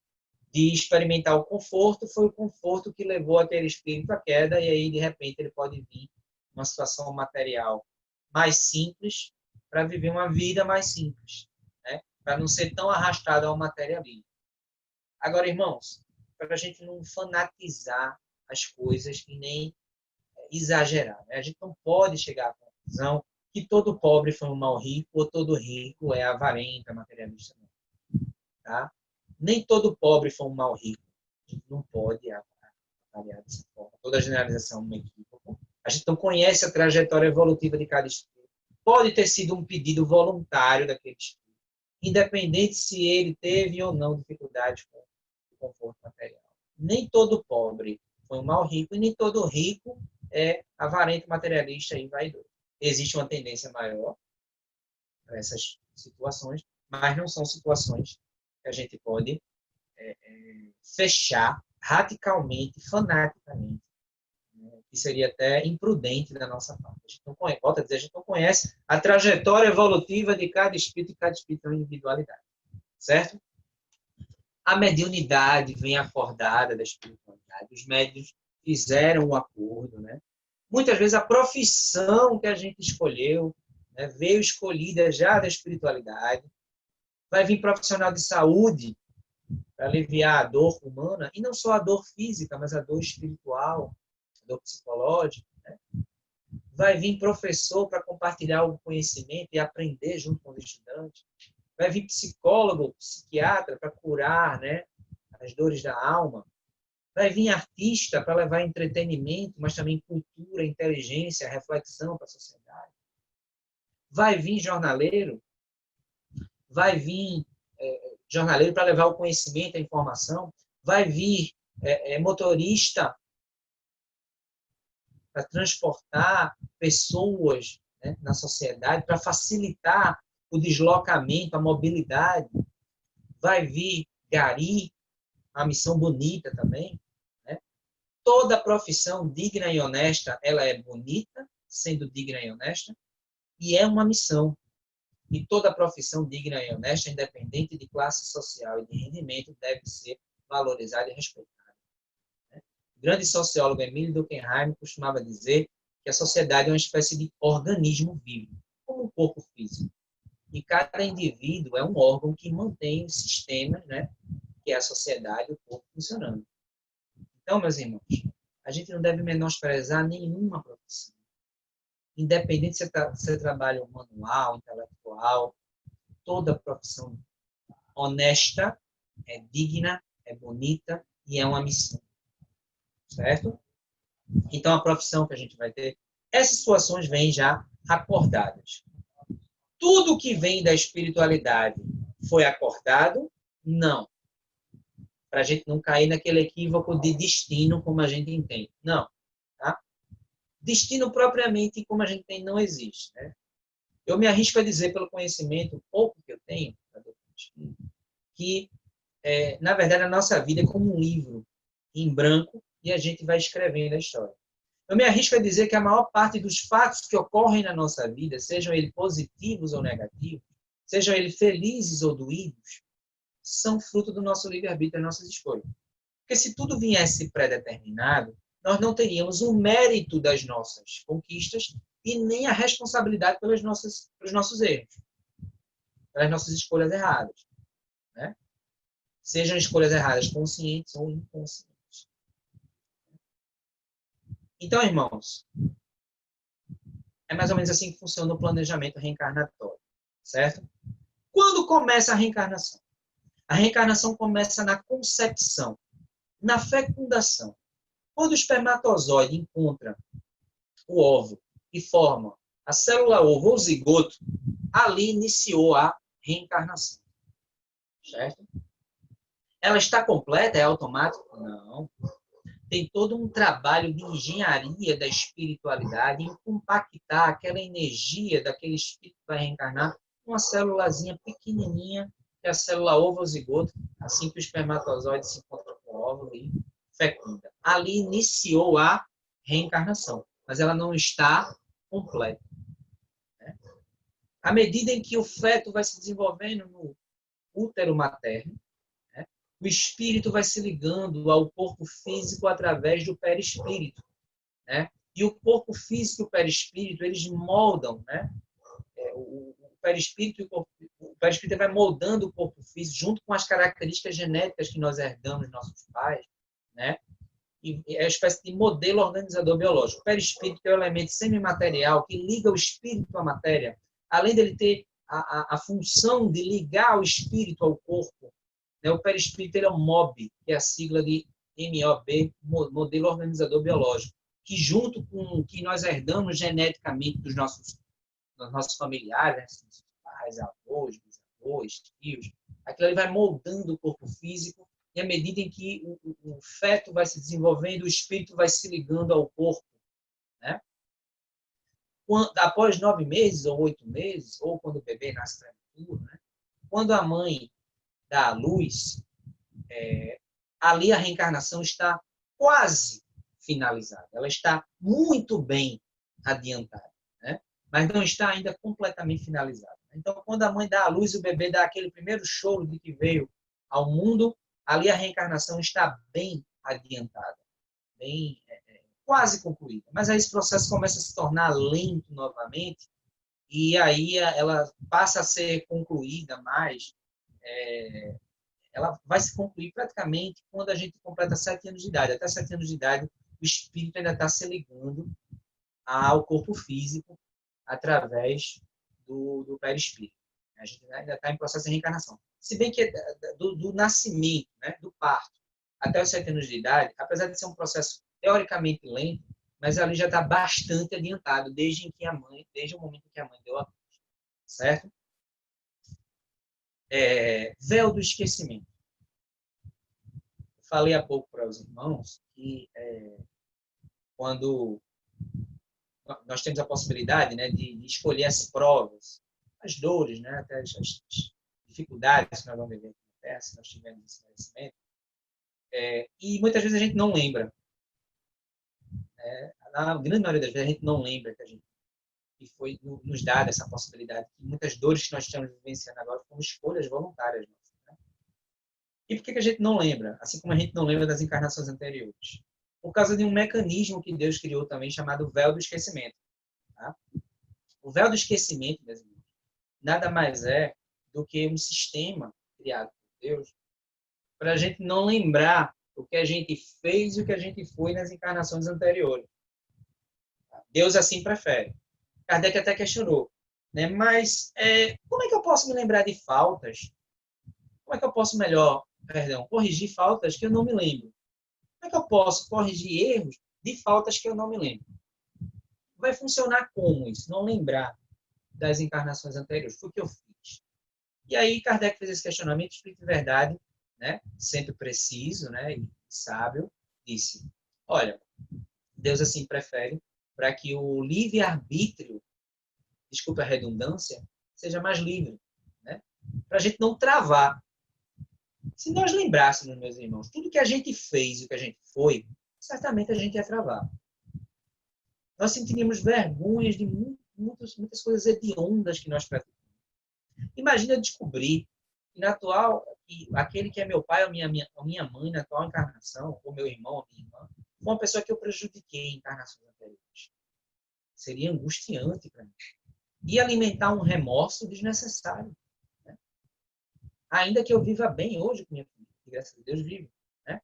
[SPEAKER 3] de experimentar o conforto, foi o conforto que levou aquele espírito à queda, e aí, de repente, ele pode vir numa situação material mais simples, para viver uma vida mais simples, né? Para não ser tão arrastado ao materialismo. Agora, irmãos, para a gente não fanatizar as coisas e nem exagerar, né? A gente não pode chegar à conclusão que todo pobre foi um mau rico ou todo rico é avarento, materialista. Tá? Nem todo pobre foi um mau rico. A gente não pode avaliar dessa forma. Toda generalização é um equívoco. A gente não conhece a trajetória evolutiva de cada espírito. Pode ter sido um pedido voluntário daquele espírito, independente se ele teve ou não dificuldade com o conforto material. Nem todo pobre foi um mau rico e nem todo rico é avarento, materialista e vaidoso. Existe uma tendência maior para essas situações, mas não são situações que a gente pode fechar radicalmente, fanaticamente, né? E seria até imprudente da nossa parte. A gente não conhece, volta a dizer, a gente não conhece a trajetória evolutiva de cada espírito, e cada espírito é uma individualidade. Certo? A mediunidade vem acordada da espiritualidade. Os médiuns fizeram um acordo, né? Muitas vezes a profissão que a gente escolheu, né, veio escolhida já da espiritualidade. Vai vir profissional de saúde para aliviar a dor humana, e não só a dor física, mas a dor espiritual, a dor psicológica. Né? Vai vir professor para compartilhar o conhecimento e aprender junto com os estudantes. Vai vir psicólogo, psiquiatra para curar, né, as dores da alma. Vai vir artista para levar entretenimento, mas também cultura, inteligência, reflexão para a sociedade. Vai vir jornaleiro. Vai vir jornaleiro para levar o conhecimento, a informação. Vai vir motorista para transportar pessoas, né, na sociedade, para facilitar o deslocamento, a mobilidade. Vai vir gari, uma missão bonita também. Né? Toda profissão digna e honesta, ela é bonita, sendo digna e honesta, e é uma missão. E toda profissão digna e honesta, independente de classe social e de rendimento, deve ser valorizada e respeitada. Né? O grande sociólogo Emílio Durkheim costumava dizer que a sociedade é uma espécie de organismo vivo, como um corpo físico. E cada indivíduo é um órgão que mantém os sistemas, né, que é a sociedade, o corpo funcionando. Então, meus irmãos, a gente não deve menosprezar nenhuma profissão. Independente se você trabalha manual, intelectual, toda profissão honesta, é digna, é bonita e é uma missão. Certo? Então, a profissão que a gente vai ter, essas situações vêm já acordadas. Tudo que vem da espiritualidade foi acordado? Não. Para a gente não cair naquele equívoco de destino, como a gente entende. Não. Tá? Destino propriamente, como a gente tem, não existe. Né? Eu me arrisco a dizer, pelo conhecimento pouco que eu tenho, que, na verdade, a nossa vida é como um livro em branco e a gente vai escrevendo a história. Eu me arrisco a dizer que a maior parte dos fatos que ocorrem na nossa vida, sejam eles positivos ou negativos, sejam eles felizes ou doídos, são fruto do nosso livre-arbítrio, das nossas escolhas. Porque se tudo viesse pré-determinado, nós não teríamos o mérito das nossas conquistas e nem a responsabilidade pelos nossos erros, pelas nossas escolhas erradas. Né? Sejam escolhas erradas conscientes ou inconscientes. Então, irmãos, é mais ou menos assim que funciona o planejamento reencarnatório, certo? Quando começa a reencarnação? A reencarnação começa na concepção, na fecundação. Quando o espermatozoide encontra o óvulo e forma a célula ovo ou zigoto, ali iniciou a reencarnação, certo? Ela está completa? É automático? Não. Tem todo um trabalho de engenharia da espiritualidade em compactar aquela energia daquele espírito que vai reencarnar numa célulazinha pequenininha, que é a célula ovo ou zigoto, assim que o espermatozoide se encontra com o óvulo e fecunda. Ali iniciou a reencarnação, mas ela não está completa. Né? À medida em que o feto vai se desenvolvendo no útero materno, o espírito vai se ligando ao corpo físico através do perispírito. Né? E o corpo físico e o perispírito, eles moldam, né? O perispírito vai moldando o corpo físico junto com as características genéticas que nós herdamos dos nossos pais. Né? E é uma espécie de modelo organizador biológico. O perispírito é o elemento semimaterial que liga o espírito à matéria. Além dele ter a função de ligar o espírito ao corpo, o perispírito é o MOB, que é a sigla de MOB, modelo organizador biológico, que junto com o que nós herdamos geneticamente dos nossos familiares, nossos pais, avós, bisavós, tios, aquilo ali vai moldando o corpo físico, e à medida em que o feto vai se desenvolvendo, o espírito vai se ligando ao corpo. Né? Após 9 meses ou 8 meses, ou quando o bebê nasce prematuro, né? Quando a mãe da luz, ali a reencarnação está quase finalizada. Ela está muito bem adiantada, né? Mas não está ainda completamente finalizada. Então, quando a mãe dá à luz, o bebê dá aquele primeiro choro de que veio ao mundo, ali a reencarnação está bem adiantada, bem quase concluída. Mas aí esse processo começa a se tornar lento novamente, e aí ela passa a ser concluída mais, ela vai se concluir praticamente quando a gente completa 7 anos de idade. Até 7 anos de idade, o espírito ainda está se ligando ao corpo físico através do perispírito. A gente ainda está em processo de reencarnação. Se bem que do nascimento, né, do parto, até os 7 anos de idade, apesar de ser um processo teoricamente lento, mas ali já está bastante adiantado, desde o momento em que a mãe deu a luz, certo? Véu do esquecimento. Falei há pouco para os irmãos que quando nós temos a possibilidade, né, de escolher as provas, as dores, né, até as dificuldades que nós vamos viver na Terra, se nós tivermos esse merecimento, e muitas vezes a gente não lembra. Na grande maioria das vezes a gente não lembra que foi nos dada essa possibilidade, que muitas dores que nós estamos vivenciando agora foram escolhas voluntárias nossas, né? E por que a gente não lembra? Assim como a gente não lembra das encarnações anteriores? Por causa de um mecanismo que Deus criou também, chamado véu do esquecimento. Tá? O véu do esquecimento, meus irmãos, nada mais é do que um sistema criado por Deus para a gente não lembrar o que a gente fez e o que a gente foi nas encarnações anteriores. Deus assim prefere. Kardec até questionou, né? Mas como é que eu posso me lembrar de faltas? Como é que eu posso corrigir faltas que eu não me lembro? Como é que eu posso corrigir erros de faltas que eu não me lembro? Vai funcionar como isso? Não lembrar das encarnações anteriores. Foi o que eu fiz. E aí Kardec fez esse questionamento, Espírito de Verdade, né? Sempre preciso, né? E sábio, disse, olha, Deus assim prefere para que o livre-arbítrio, desculpa a redundância, seja mais livre, né? Para a gente não travar. Se nós lembrássemos, meus irmãos, tudo que a gente fez e o que a gente foi, certamente a gente ia travar. Nós sentiríamos vergonhas de muitas coisas hediondas que nós praticamos. Imagina descobrir que aquele que é meu pai ou minha mãe na atual encarnação, ou meu irmão ou minha irmã, foi uma pessoa que eu prejudiquei em encarnações anteriores. Seria angustiante para mim. E alimentar um remorso desnecessário. Né? Ainda que eu viva bem hoje com minha família, que graças a Deus vivo. Né?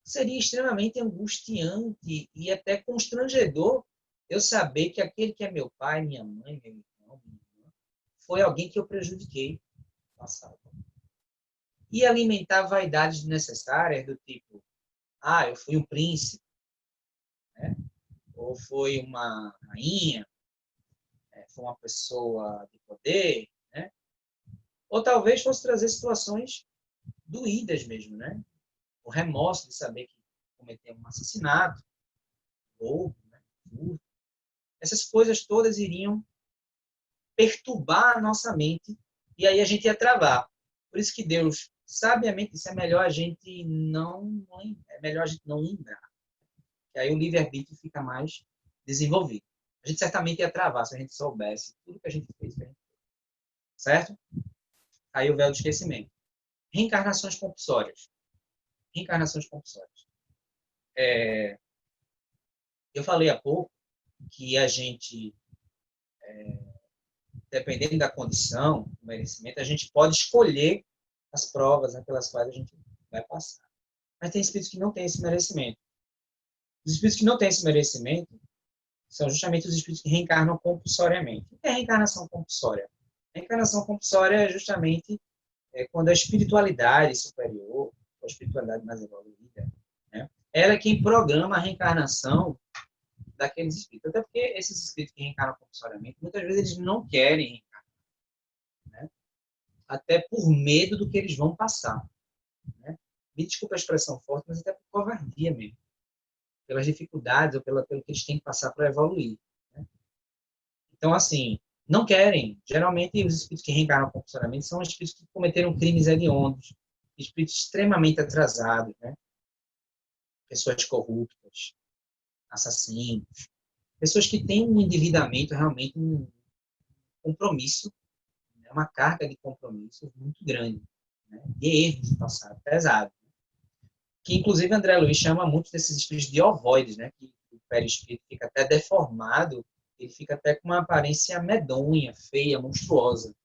[SPEAKER 3] Seria extremamente angustiante e até constrangedor eu saber que aquele que é meu pai, minha mãe, meu irmão, minha irmã, foi alguém que eu prejudiquei no passado. E alimentar vaidades desnecessárias do tipo, eu fui um príncipe, né? Ou foi uma rainha, foi uma pessoa de poder, né? Ou talvez fosse trazer situações doídas mesmo, né? O remorso de saber que cometeu um assassinato, roubo, né? Furto. Essas coisas todas iriam perturbar a nossa mente e aí a gente ia travar. Por isso que Deus, sabiamente, disse, é melhor a gente não lembrar. Que aí o livre-arbítrio fica mais desenvolvido. A gente certamente ia travar se a gente soubesse tudo que a gente fez. Certo? Aí o véu do esquecimento. Reencarnações compulsórias. Reencarnações compulsórias. Eu falei há pouco que a gente, dependendo da condição, do merecimento, a gente pode escolher as provas pelas quais a gente vai passar. Mas tem espíritos que não têm esse merecimento. Os espíritos que não têm esse merecimento são justamente os espíritos que reencarnam compulsoriamente. O que é reencarnação compulsória? A reencarnação compulsória é justamente quando a espiritualidade superior, a espiritualidade mais evoluída, né, ela é quem programa a reencarnação daqueles espíritos. Até porque esses espíritos que reencarnam compulsoriamente, muitas vezes eles não querem reencarnar. Né? Até por medo do que eles vão passar. Né? Me desculpa a expressão forte, mas até por covardia mesmo. Pelas dificuldades ou pelo que eles têm que passar para evoluir. Né? Então, assim, não querem. Geralmente, os espíritos que reencarnam compulsoriamente são espíritos que cometeram crimes hediondos, espíritos extremamente atrasados, né? pessoas corruptas, assassinos, pessoas que têm um endividamento, realmente um compromisso, né? Uma carga de compromisso muito grande, né? De erros do passado, pesado. Que, inclusive, André Luiz chama muito desses espíritos de ovoides, né? Que o perispírito fica até deformado, ele fica até com uma aparência medonha, feia, monstruosa,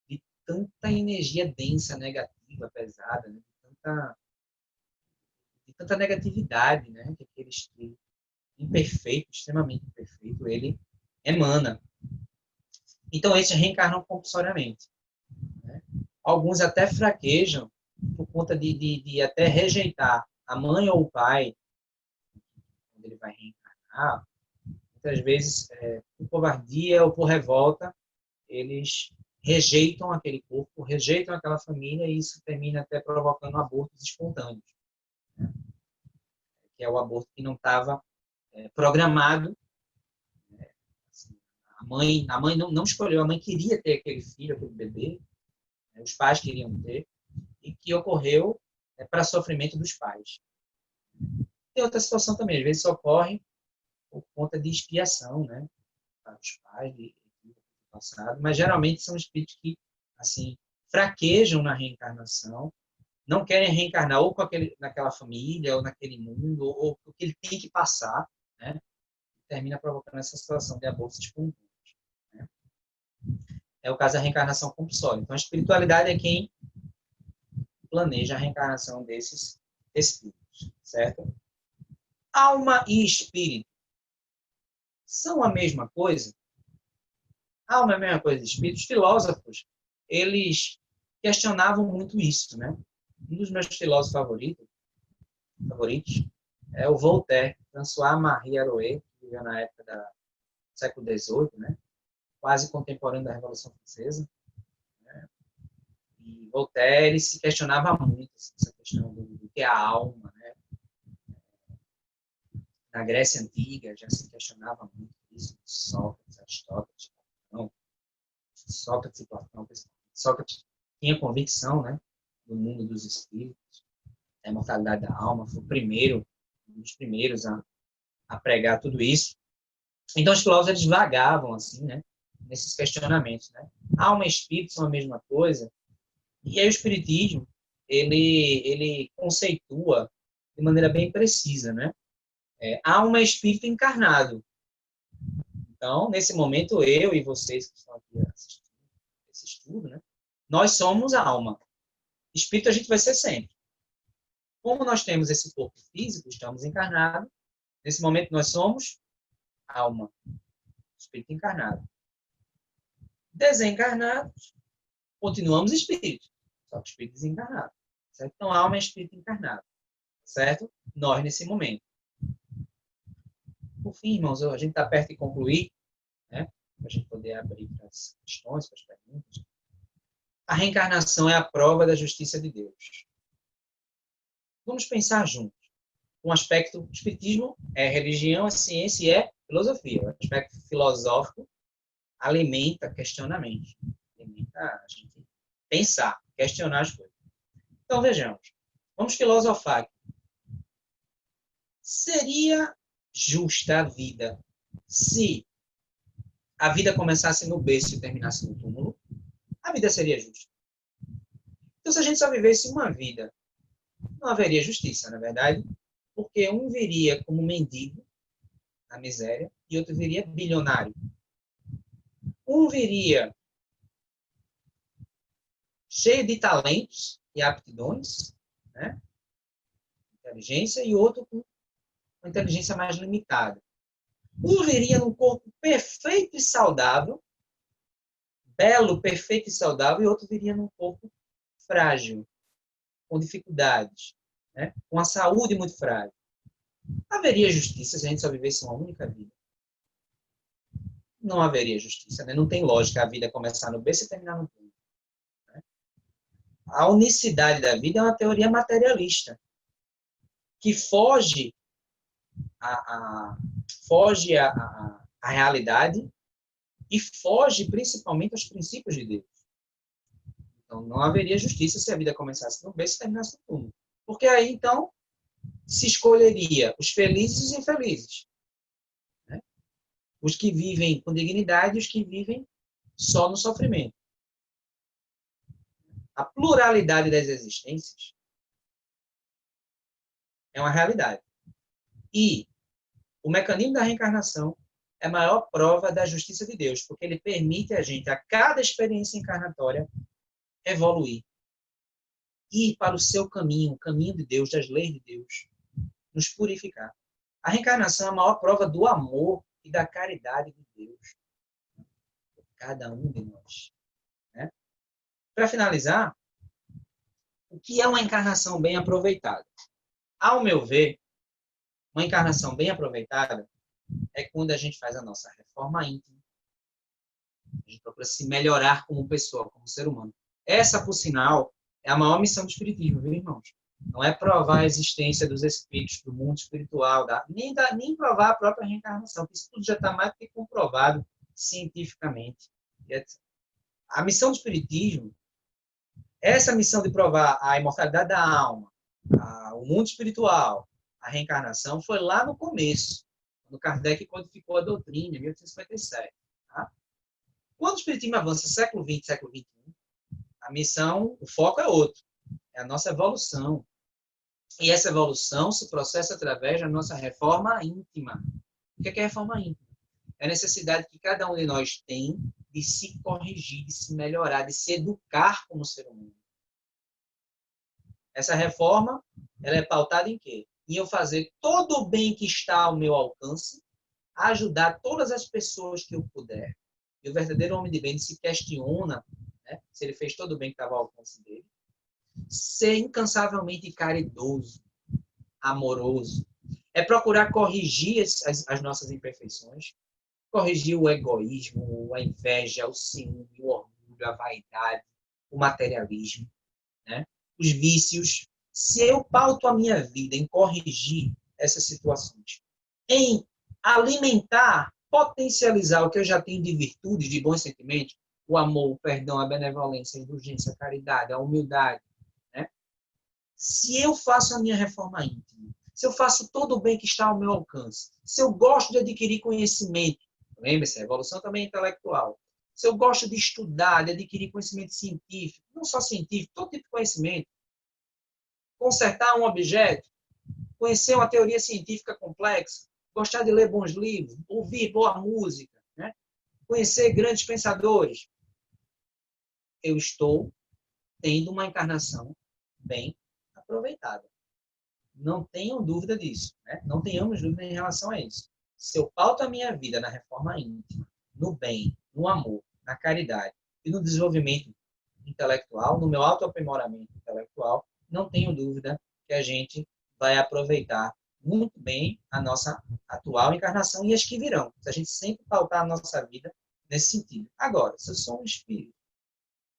[SPEAKER 3] de tanta energia densa, negativa, pesada, né? De tanta negatividade, né? Que aquele espírito imperfeito, extremamente imperfeito, ele emana. Então, esses reencarnam compulsoriamente, né? Alguns até fraquejam por conta de até rejeitar a mãe ou o pai, quando ele vai reencarnar. Muitas vezes, por covardia ou por revolta, eles rejeitam aquele corpo, rejeitam aquela família, e isso termina até provocando abortos espontâneos, né? Que é o aborto que não estava programado. Assim, a mãe não escolheu, a mãe queria ter aquele filho, aquele bebê, né? Os pais queriam ter, e que ocorreu para sofrimento dos pais. Tem outra situação também, às vezes ocorre por conta de expiação, né, para os pais do passado, mas geralmente são espíritos que, assim, fraquejam na reencarnação, não querem reencarnar ou naquela família, ou naquele mundo, ou o que ele tem que passar, né, termina provocando essa situação de abortos espontâneos, né. É o caso da reencarnação compulsória. Então, a espiritualidade é quem planeja a reencarnação desses espíritos, certo? Alma e espírito são a mesma coisa? Alma é a mesma coisa de espírito? Os filósofos, eles questionavam muito isso, né? Um dos meus filósofos favoritos é o Voltaire, François-Marie Arouet, que viveu na época do século XVIII, né? Quase contemporâneo da Revolução Francesa, né? E Voltaire, ele se questionava muito essa questão do que é a alma, né? Na Grécia Antiga já se questionava muito isso, Sócrates, Aristóteles, Platão, Sócrates e Platão. Sócrates tinha convicção, né, do mundo dos espíritos, da imortalidade da alma, foi um dos primeiros a pregar tudo isso. Então os filósofos eles vagavam assim, né, nesses questionamentos, né? Alma e espírito são a mesma coisa. E aí o espiritismo ele conceitua de maneira bem precisa, né? Alma é espírito encarnado. Então, nesse momento, eu e vocês que estão aqui assistindo esse estudo, né, nós somos a alma. Espírito a gente vai ser sempre. Como nós temos esse corpo físico, estamos encarnados, nesse momento nós somos alma, espírito encarnado. Desencarnados, continuamos espírito, só que espírito desencarnado. Certo? Então, alma é espírito encarnado. Certo? Nós, nesse momento. Por fim, irmãos, a gente está perto de concluir, né? Para a gente poder abrir para as questões, para as perguntas. A reencarnação é a prova da justiça de Deus. Vamos pensar juntos. Um aspecto do espiritismo é religião, é ciência e é filosofia. O aspecto filosófico alimenta questionamento. Alimenta a gente pensar, questionar as coisas. Então, vejamos. Vamos filosofar aqui. Seria justa a vida se a vida começasse no berço e terminasse no túmulo? A vida seria justa. Então, se a gente só vivesse uma vida, não haveria justiça, na verdade, porque um viria como mendigo, na miséria, e outro viria bilionário. Um viria cheio de talentos e aptidões, né? Inteligência, e outro com uma inteligência mais limitada. Um viria num corpo perfeito e saudável, belo, perfeito e saudável, e outro viria num corpo frágil, com dificuldades, né? Com a saúde muito frágil. Haveria justiça se a gente só vivesse uma única vida? Não haveria justiça, né? Não tem lógica a vida começar no berço e terminar no túmulo, né? A unicidade da vida é uma teoria materialista, que foge à realidade e foge principalmente aos princípios de Deus. Então, não haveria justiça se a vida começasse no berço e terminasse no túmulo. Porque aí, então, se escolheria os felizes e os infelizes, né? Os que vivem com dignidade e os que vivem só no sofrimento. A pluralidade das existências é uma realidade. E o mecanismo da reencarnação é a maior prova da justiça de Deus, porque ele permite a gente, a cada experiência encarnatória, evoluir. Ir para o seu caminho, o caminho de Deus, das leis de Deus, nos purificar. A reencarnação é a maior prova do amor e da caridade de Deus por cada um de nós, né? Para finalizar, o que é uma encarnação bem aproveitada? Ao meu ver, uma encarnação bem aproveitada é quando a gente faz a nossa reforma íntima, a gente procura se melhorar como pessoa, como ser humano. Essa, por sinal, é a maior missão do Espiritismo, viu, irmãos? Não é provar a existência dos espíritos, do mundo espiritual, nem provar a própria reencarnação, porque isso tudo já está mais do que comprovado cientificamente. A missão do Espiritismo, essa missão de provar a imortalidade da alma, o mundo espiritual, a reencarnação, foi lá no começo, quando Kardec codificou a doutrina, em 1857. Tá? Quando o Espiritismo avança século XX, século XXI, a missão, o foco é outro, é a nossa evolução. E essa evolução se processa através da nossa reforma íntima. O que é reforma íntima? É a necessidade que cada um de nós tem de se corrigir, de se melhorar, de se educar como ser humano. Essa reforma, ela é pautada em quê? Em eu fazer todo o bem que está ao meu alcance, ajudar todas as pessoas que eu puder. E o verdadeiro homem de bem se questiona, né, se ele fez todo o bem que estava ao alcance dele. Ser incansavelmente caridoso, amoroso. É procurar corrigir as nossas imperfeições. Corrigir o egoísmo, a inveja, o ciúme, o orgulho, a vaidade, o materialismo, né? Os vícios. Se eu pauto a minha vida em corrigir essas situações, em alimentar, potencializar o que eu já tenho de virtudes, de bons sentimentos, o amor, o perdão, a benevolência, a indulgência, a caridade, a humildade, né? Se eu faço a minha reforma íntima, se eu faço todo o bem que está ao meu alcance, se eu gosto de adquirir conhecimento, lembre-se, a evolução também é intelectual, se eu gosto de estudar, de adquirir conhecimento científico, não só científico, todo tipo de conhecimento, consertar um objeto, conhecer uma teoria científica complexa, gostar de ler bons livros, ouvir boa música, né? Conhecer grandes pensadores, eu estou tendo uma encarnação bem aproveitada. Não tenham dúvida disso, né? Não tenhamos dúvida em relação a isso. Se eu pauto a minha vida na reforma íntima, no bem, no amor, na caridade e no desenvolvimento intelectual, no meu autoaprimoramento intelectual, não tenho dúvida que a gente vai aproveitar muito bem a nossa atual encarnação e as que virão. Se a gente sempre pautar a nossa vida nesse sentido. Agora, se eu sou um espírito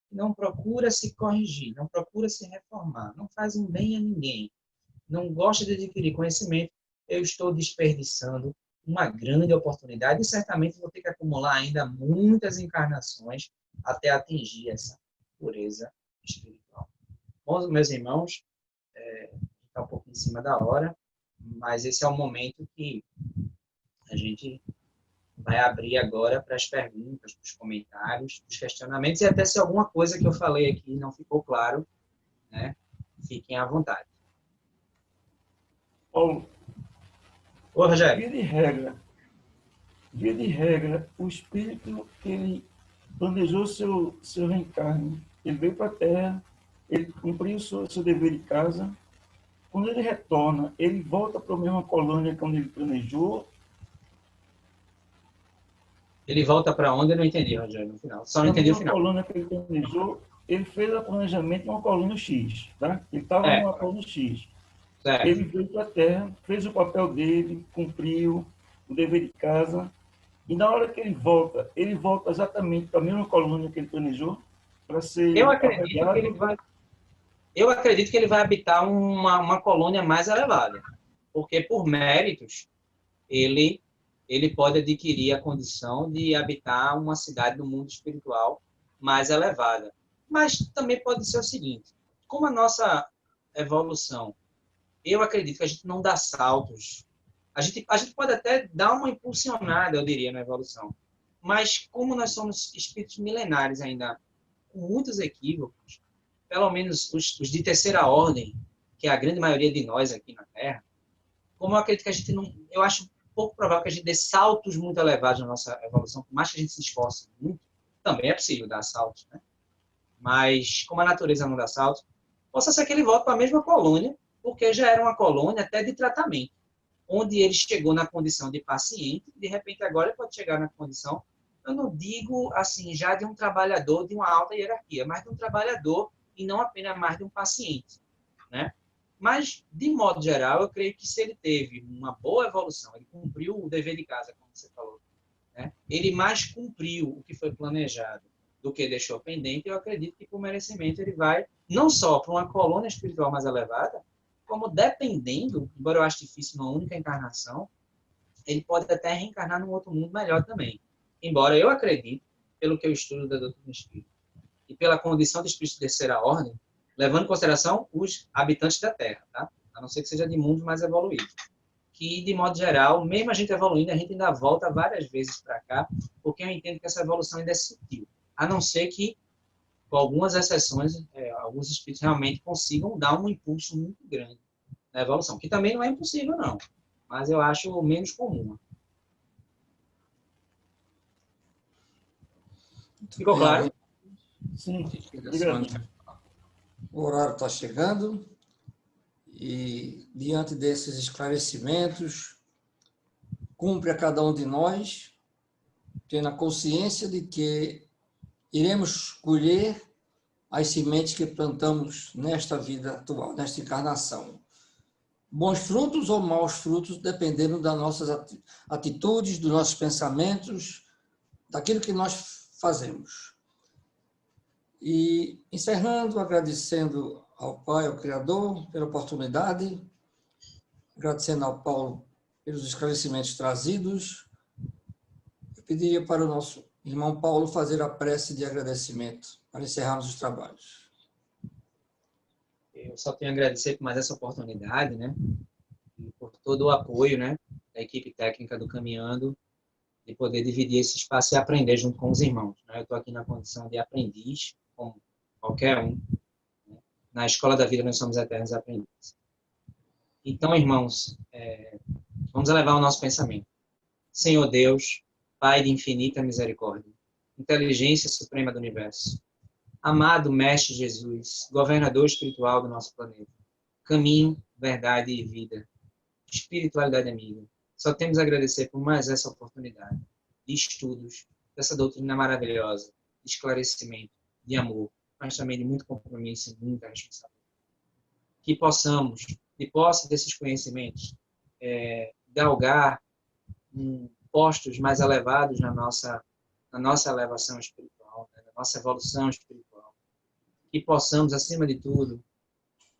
[SPEAKER 3] que não procura se corrigir, não procura se reformar, não faz um bem a ninguém, não gosta de adquirir conhecimento, eu estou desperdiçando uma grande oportunidade e certamente vou ter que acumular ainda muitas encarnações até atingir essa pureza espiritual. Bom, meus irmãos, está um pouco em cima da hora, mas esse é o momento que a gente vai abrir agora para as perguntas, para os comentários, para os questionamentos, e até se alguma coisa que eu falei aqui não ficou claro, né, fiquem à vontade.
[SPEAKER 4] Paulo,
[SPEAKER 3] Ô, Rogério.
[SPEAKER 4] Via de regra, o espírito, ele planejou seu reencarne, ele veio para a Terra, ele cumpriu seu dever de casa. Quando ele retorna, ele volta para a mesma colônia que onde ele planejou.
[SPEAKER 3] Ele volta para onde? Eu não entendi, Rogério, no final. Só não entendi o final.
[SPEAKER 4] A colônia que ele planejou, ele fez o planejamento numa colônia X, tá? Ele estava numa colônia X.
[SPEAKER 3] Certo.
[SPEAKER 4] Ele veio para a Terra, fez o papel dele, cumpriu o dever de casa. E na hora que ele volta exatamente para a mesma colônia que ele planejou, para ser...
[SPEAKER 3] Eu acredito que ele vai habitar uma colônia mais elevada, porque por méritos ele pode adquirir a condição de habitar uma cidade do mundo espiritual mais elevada. Mas também pode ser o seguinte, como a nossa evolução eu acredito que a gente não dá saltos. A gente pode até dar uma impulsionada, eu diria, na evolução. Mas como nós somos espíritos milenares ainda, com muitos equívocos, pelo menos os de terceira ordem, que é a grande maioria de nós aqui na Terra, como eu acredito que a gente não... Eu acho pouco provável que a gente dê saltos muito elevados na nossa evolução, por mais que a gente se esforce muito, também é possível dar saltos, né? Mas, como a natureza não dá saltos, possa ser que ele volte para a mesma colônia, porque já era uma colônia até de tratamento, onde ele chegou na condição de paciente, de repente agora ele pode chegar na condição, eu não digo assim, já de um trabalhador de uma alta hierarquia, mas de um trabalhador e não apenas mais de um paciente, né? Mas, de modo geral, eu creio que se ele teve uma boa evolução, ele cumpriu o dever de casa, como você falou, né? Ele mais cumpriu o que foi planejado do que deixou pendente, eu acredito que, por merecimento, ele vai não só para uma colônia espiritual mais elevada, como dependendo, embora eu ache difícil uma única encarnação, ele pode até reencarnar num outro mundo melhor também. Embora eu acredite, pelo que eu estudo da doutrina espírita, e pela condição de espírito de terceira ordem, levando em consideração os habitantes da Terra, tá? A não ser que seja de mundos mais evoluídos. Que, de modo geral, mesmo a gente evoluindo, a gente ainda volta várias vezes para cá, porque eu entendo que essa evolução ainda é sutil. A não ser que, com algumas exceções, alguns espíritos realmente consigam dar um impulso muito grande na evolução, que também não é impossível, não. Mas eu acho menos comum. Ficou claro?
[SPEAKER 4] Sim, obrigado.
[SPEAKER 1] O horário está chegando e, diante desses esclarecimentos, cumpre a cada um de nós ter a consciência de que iremos colher as sementes que plantamos nesta vida atual, nesta encarnação. Bons frutos ou maus frutos, dependendo das nossas atitudes, dos nossos pensamentos, daquilo que nós fazemos. E, encerrando, agradecendo ao Pai, ao Criador, pela oportunidade, agradecendo ao Paulo pelos esclarecimentos trazidos, eu pediria para o nosso irmão Paulo fazer a prece de agradecimento, para encerrarmos os trabalhos.
[SPEAKER 3] Eu só tenho a agradecer por mais essa oportunidade, né? E por todo o apoio, né? Da equipe técnica do Caminhando, de poder dividir esse espaço e aprender junto com os irmãos, né? Eu estou aqui na condição de aprendiz, como qualquer um, né? Na escola da vida nós somos eternos aprendizes. Então, irmãos, vamos elevar o nosso pensamento. Senhor Deus, Pai de infinita misericórdia, inteligência suprema do universo, amado Mestre Jesus, governador espiritual do nosso planeta, caminho, verdade e vida, espiritualidade amiga, só temos a agradecer por mais essa oportunidade de estudos, dessa doutrina maravilhosa, de esclarecimento, de amor, mas também de muito compromisso e muita responsabilidade. Que possamos, de posse desses conhecimentos, galgar postos mais elevados na nossa elevação espiritual, né, na nossa evolução espiritual. Que possamos, acima de tudo,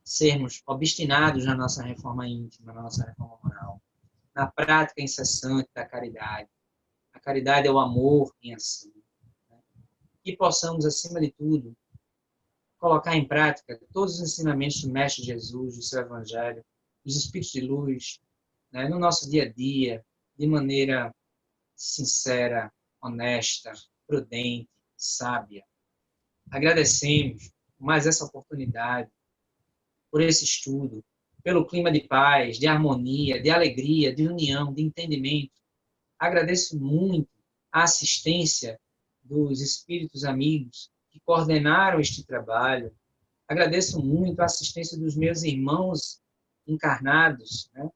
[SPEAKER 3] sermos obstinados na nossa reforma íntima, na nossa reforma moral, na prática incessante da caridade. A caridade é o amor em ação. Né? Que possamos, acima de tudo, colocar em prática todos os ensinamentos do Mestre Jesus, do seu Evangelho, dos Espíritos de Luz, né, no nosso dia a dia, de maneira sincera, honesta, prudente, sábia. Agradecemos por mais essa oportunidade, por esse estudo, pelo clima de paz, de harmonia, de alegria, de união, de entendimento. Agradeço muito a assistência dos espíritos amigos que coordenaram este trabalho. Agradeço muito a assistência dos meus irmãos encarnados, né,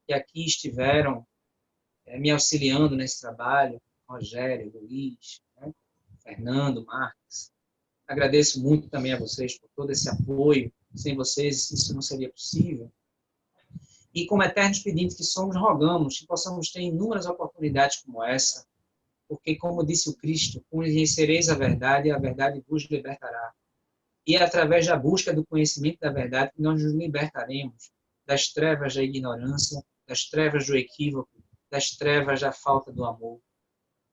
[SPEAKER 3] que aqui estiveram me auxiliando nesse trabalho, Rogério, Luiz, né, Fernando, Marques. Agradeço muito também a vocês por todo esse apoio. Sem vocês, isso não seria possível. E como eternos pedintes que somos, rogamos que possamos ter inúmeras oportunidades como essa, porque, como disse o Cristo, conhecereis a verdade e a verdade vos libertará. E é através da busca do conhecimento da verdade que nós nos libertaremos das trevas da ignorância, das trevas do equívoco, das trevas da falta do amor.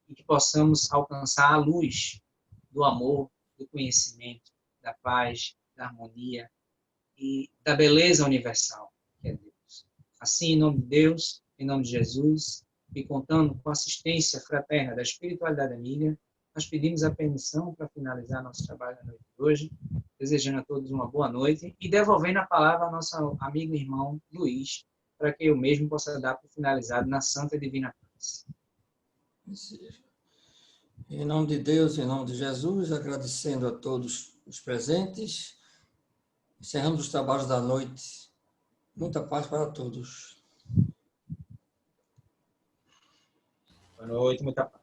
[SPEAKER 3] E que possamos alcançar a luz do amor, do conhecimento, da paz, da harmonia e da beleza universal. que é Deus. Assim, em nome de Deus, em nome de Jesus, e contando com a assistência fraterna da espiritualidade amiga, nós pedimos a permissão para finalizar nosso trabalho na noite de hoje, desejando a todos uma boa noite e devolvendo a palavra ao nosso amigo e irmão Luiz, para que eu mesmo possa dar por finalizado na Santa e Divina Paz.
[SPEAKER 1] Em nome de Deus, em nome de Jesus, agradecendo a todos os presentes, encerramos os trabalhos da noite. Muita paz para todos.
[SPEAKER 3] Boa noite, muita paz.